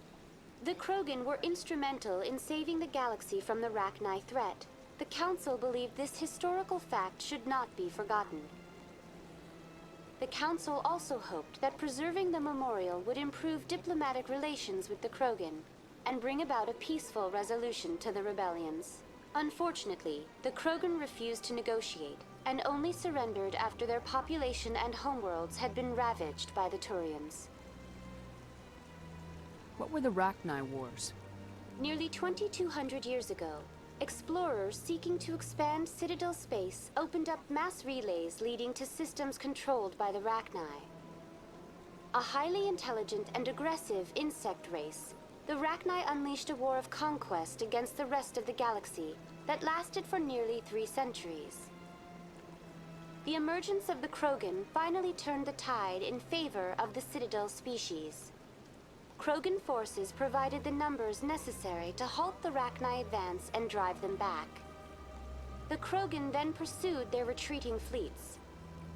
The Krogan were instrumental in saving the galaxy from the Rachni threat. The Council believed this historical fact should not be forgotten. The Council also hoped that preserving the memorial would improve diplomatic relations with the Krogan and bring about a peaceful resolution to the rebellions. Unfortunately, the Krogan refused to negotiate and only surrendered after their population and homeworlds had been ravaged by the Turians. What were the Rachni Wars? Nearly 2,200 years ago, explorers seeking to expand Citadel space opened up mass relays leading to systems controlled by the Rachni. A highly intelligent and aggressive insect race, the Rachni unleashed a war of conquest against the rest of the galaxy that lasted for nearly 3 centuries. The emergence of the Krogan finally turned the tide in favor of the Citadel species. Krogan forces provided the numbers necessary to halt the Rachni advance and drive them back. The Krogan then pursued their retreating fleets.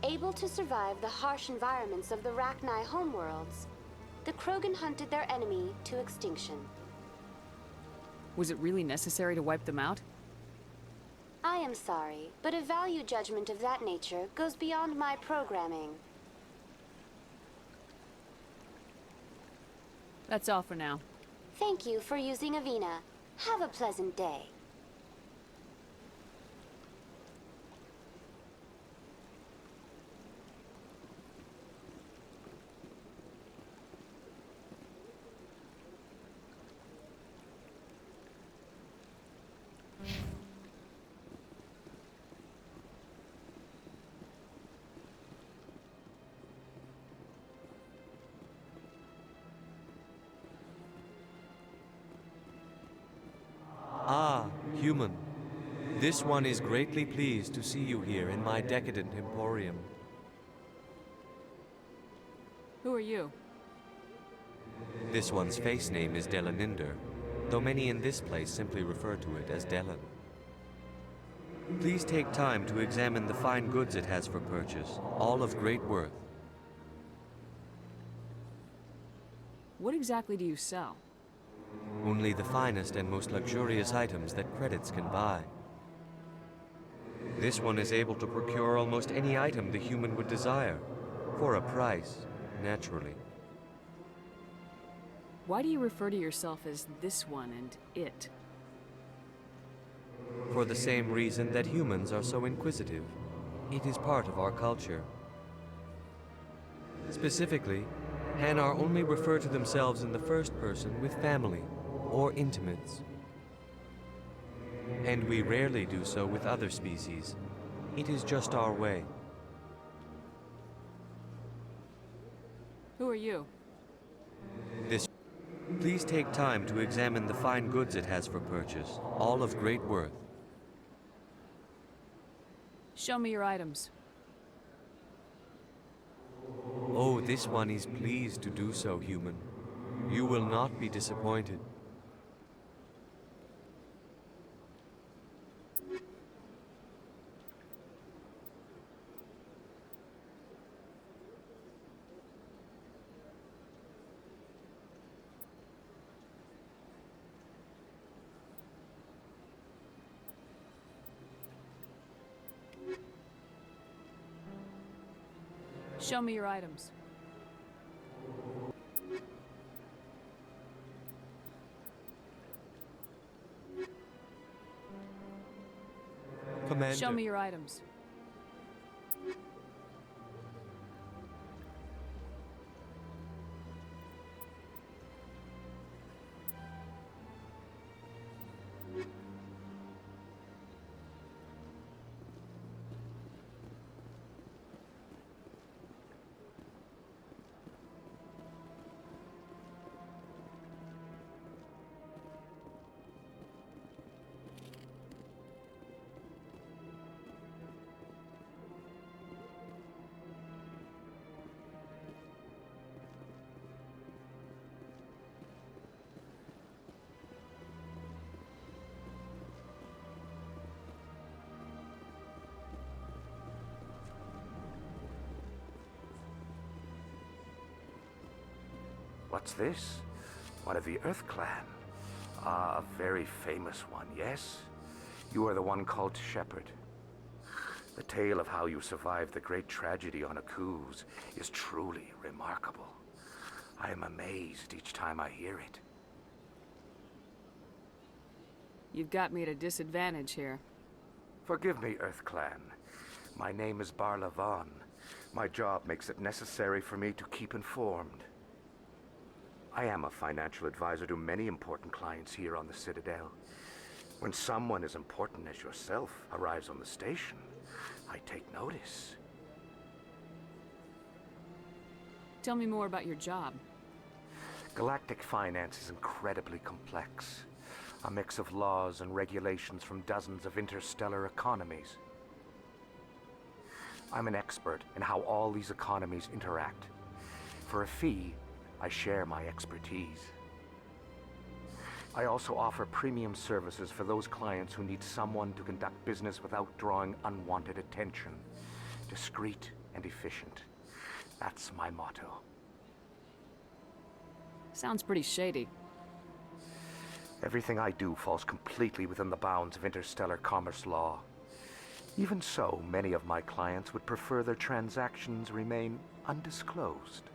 Able to survive the harsh environments of the Rachni homeworlds, the Krogan hunted their enemy to extinction. Was it really necessary to wipe them out? I am sorry, but a value judgment of that nature goes beyond my programming. That's all for now. Thank you for using Avina. Have a pleasant day. Human, this one is greatly pleased to see you here in my decadent emporium. Who are you? This one's face name is Delaninder, though many in this place simply refer to it as Delan. Please take time to examine the fine goods it has for purchase, all of great worth. What exactly do you sell? Only the finest and most luxurious items that credits can buy. This one is able to procure almost any item the human would desire, for a price, naturally. Why do you refer to yourself as this one and it? For the same reason that humans are so inquisitive. It is part of our culture. Specifically, Hanar only refer to themselves in the first person with family or intimates. And we rarely do so with other species. It is just our way. Who are you? Please take time to examine the fine goods it has for purchase, all of great worth. Show me your items. Oh, this one is pleased to do so, human. You will not be disappointed. Show me your items. Commander. Show me your items. What's this? One of the Earth Clan. Ah, a very famous one, yes? You are the one called Shepherd. The tale of how you survived the great tragedy on Akuz is truly remarkable. I am amazed each time I hear it. You've got me at a disadvantage here. Forgive me, Earth Clan. My name is Barla Vaughn. My job makes it necessary for me to keep informed. I am a financial advisor to many important clients here on the Citadel. When someone as important as yourself arrives on the station, I take notice. Tell me more about your job. Galactic finance is incredibly complex. A mix of laws and regulations from dozens of interstellar economies. I'm an expert in how all these economies interact. For a fee, I share my expertise. I also offer premium services for those clients who need someone to conduct business without drawing unwanted attention. Discreet and efficient. That's my motto. Sounds pretty shady. Everything I do falls completely within the bounds of interstellar commerce law. Even so, many of my clients would prefer their transactions remain undisclosed.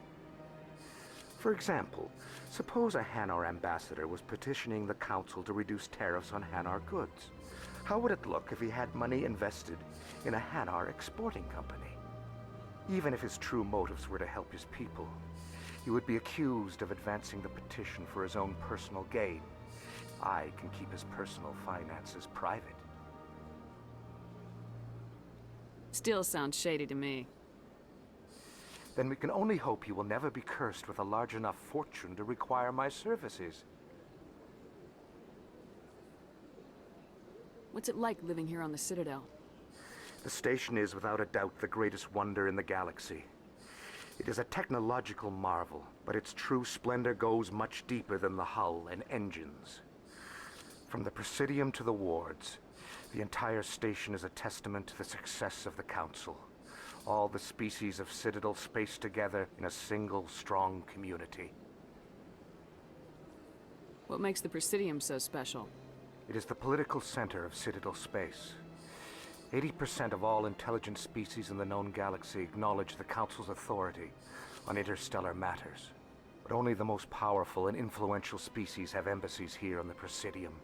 For example, suppose a Hanar ambassador was petitioning the council to reduce tariffs on Hanar goods. How would it look if he had money invested in a Hanar exporting company? Even if his true motives were to help his people, he would be accused of advancing the petition for his own personal gain. I can keep his personal finances private. Still sounds shady to me. Then we can only hope he will never be cursed with a large enough fortune to require my services. What's it like living here on the Citadel? The station is without a doubt the greatest wonder in the galaxy. It is a technological marvel, but its true splendor goes much deeper than the hull and engines. From the Presidium to the wards, the entire station is a testament to the success of the Council. All the species of Citadel spaced together in a single, strong community. What makes the Presidium so special? It is the political center of Citadel space. 80% of all intelligent species in the known galaxy acknowledge the Council's authority on interstellar matters. But only the most powerful and influential species have embassies here on the Presidium.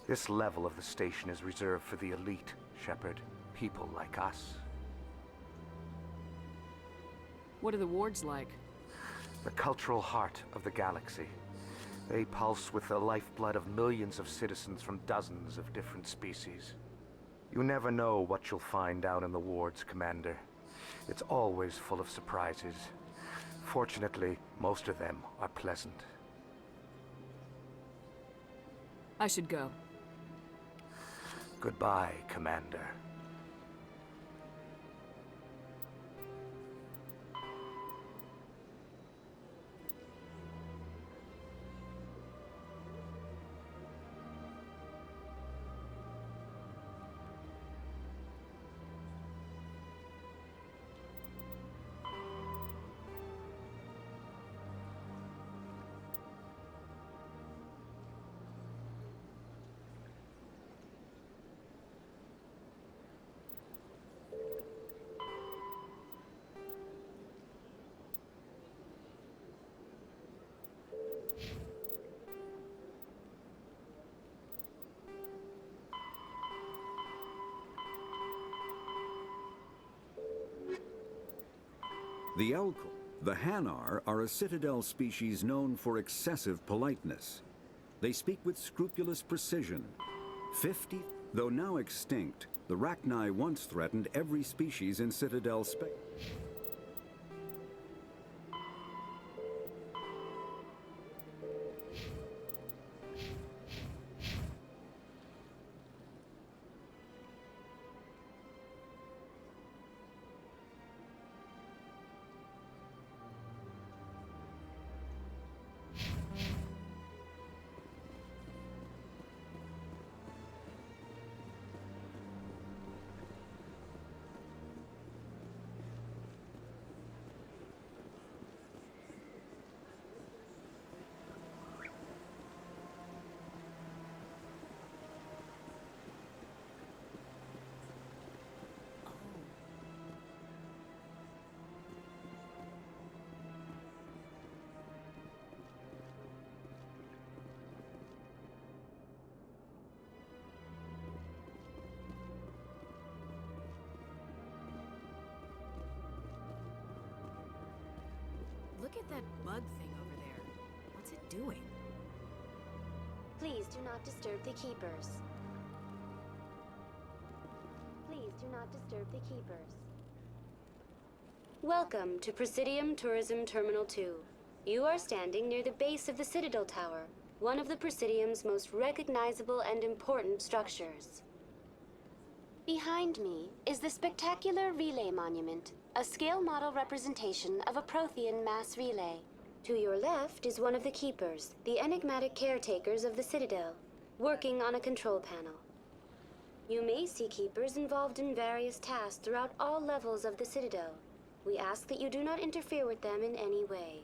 This level of the station is reserved for the elite, Shepard. People like us. What are the wards like? The cultural heart of the galaxy. They pulse with the lifeblood of millions of citizens from dozens of different species. You never know what you'll find down in the wards, Commander. It's always full of surprises. Fortunately, most of them are pleasant. I should go. Goodbye, Commander. The Elkul, the Hanar, are a Citadel species known for excessive politeness. They speak with scrupulous precision. Though now extinct, the Rachni once threatened every species in Citadel space. Look at that bug thing over there. What's it doing? Please do not disturb the Keepers. Please do not disturb the Keepers. Welcome to Presidium Tourism Terminal 2. You are standing near the base of the Citadel Tower, one of the Presidium's most recognizable and important structures. Behind me is the spectacular Relay Monument, a scale model representation of a Prothean mass relay. To your left is one of the Keepers, the enigmatic caretakers of the Citadel, working on a control panel. You may see Keepers involved in various tasks throughout all levels of the Citadel. We ask that you do not interfere with them in any way.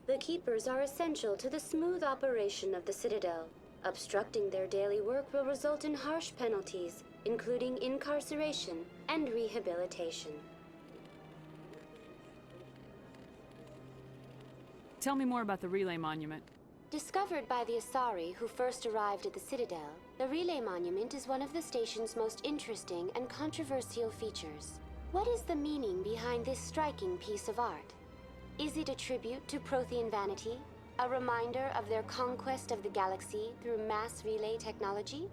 The Keepers are essential to the smooth operation of the Citadel. Obstructing their daily work will result in harsh penalties, including incarceration and rehabilitation. Tell me more about the Relay Monument. Discovered by the Asari who first arrived at the Citadel, the Relay Monument is one of the station's most interesting and controversial features. What is the meaning behind this striking piece of art? Is it a tribute to Prothean vanity? A reminder of their conquest of the galaxy through mass relay technology?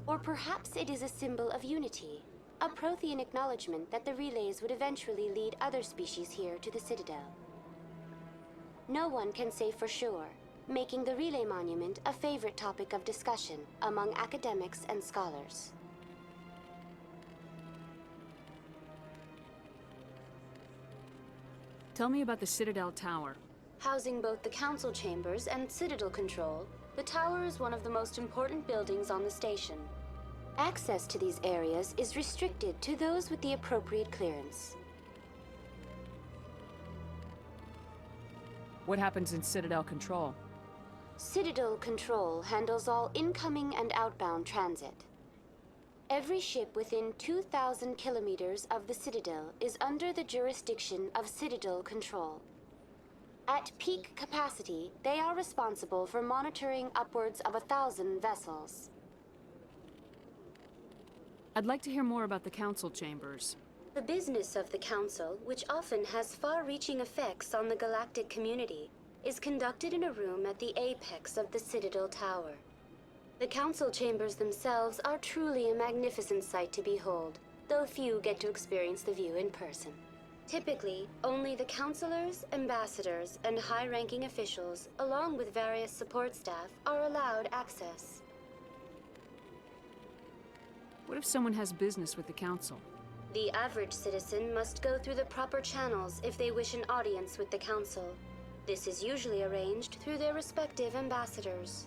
Or perhaps it is a symbol of unity, a Prothean acknowledgement that the relays would eventually lead other species here to the Citadel. No one can say for sure, making the relay monument a favorite topic of discussion among academics and scholars. Tell me about the Citadel Tower. Housing both the council chambers and Citadel control, the tower is one of the most important buildings on the station. Access to these areas is restricted to those with the appropriate clearance. What happens in Citadel Control? Citadel Control handles all incoming and outbound transit. Every ship within 2,000 kilometers of the Citadel is under the jurisdiction of Citadel Control. At peak capacity, they are responsible for monitoring upwards of 1,000 vessels. I'd like to hear more about the council chambers. The business of the Council, which often has far-reaching effects on the galactic community, is conducted in a room at the apex of the Citadel Tower. The Council chambers themselves are truly a magnificent sight to behold, though few get to experience the view in person. Typically, only the councilors, ambassadors, and high-ranking officials, along with various support staff, are allowed access. What if someone has business with the council? The average citizen must go through the proper channels if they wish an audience with the Council. This is usually arranged through their respective ambassadors.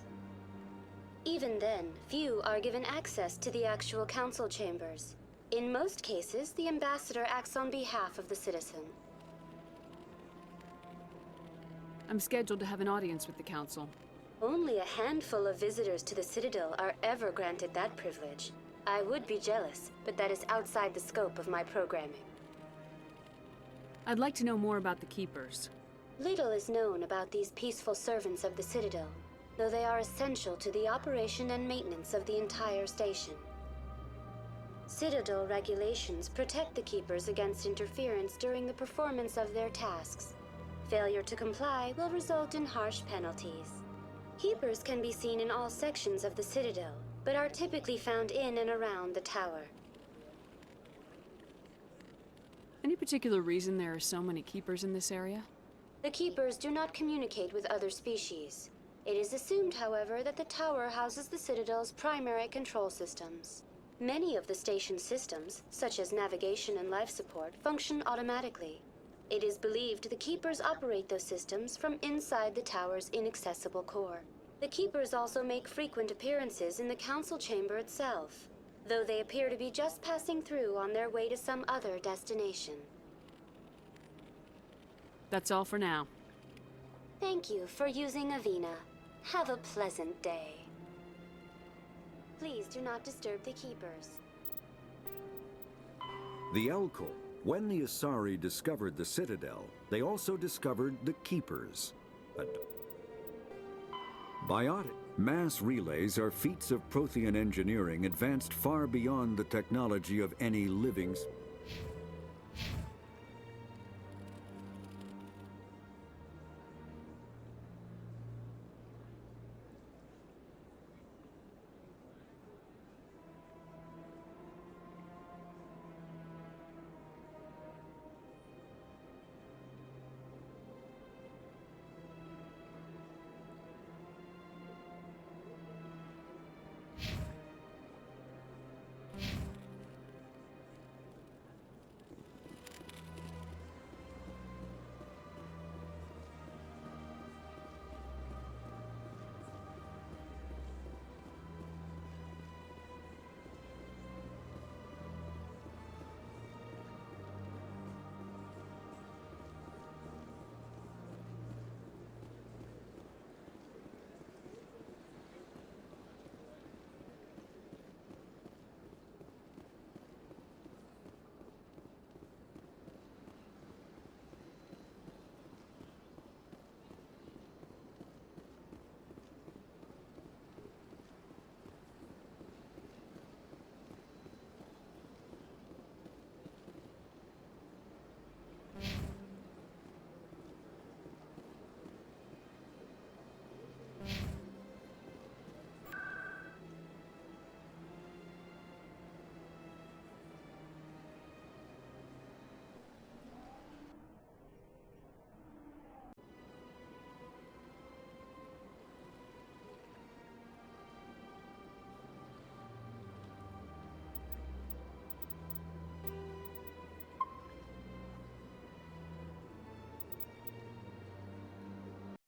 Even then, few are given access to the actual council chambers. In most cases, the ambassador acts on behalf of the citizen. I'm scheduled to have an audience with the council. Only a handful of visitors to the Citadel are ever granted that privilege. I would be jealous, but that is outside the scope of my programming. I'd like to know more about the Keepers. Little is known about these peaceful servants of the Citadel, though they are essential to the operation and maintenance of the entire station. Citadel regulations protect the Keepers against interference during the performance of their tasks. Failure to comply will result in harsh penalties. Keepers can be seen in all sections of the Citadel, but are typically found in and around the tower. Any particular reason there are so many Keepers in this area? The Keepers do not communicate with other species. It is assumed, however, that the tower houses the Citadel's primary control systems. Many of the station's systems, such as navigation and life support, function automatically. It is believed the Keepers operate those systems from inside the tower's inaccessible core. The Keepers also make frequent appearances in the council chamber itself, though they appear to be just passing through on their way to some other destination. That's all for now. Thank you for using Avina. Have a pleasant day. Please do not disturb the Keepers. The Elkul. When the Asari discovered the Citadel, they also discovered the Keepers. Biotic mass relays are feats of Prothean engineering advanced far beyond the technology of any living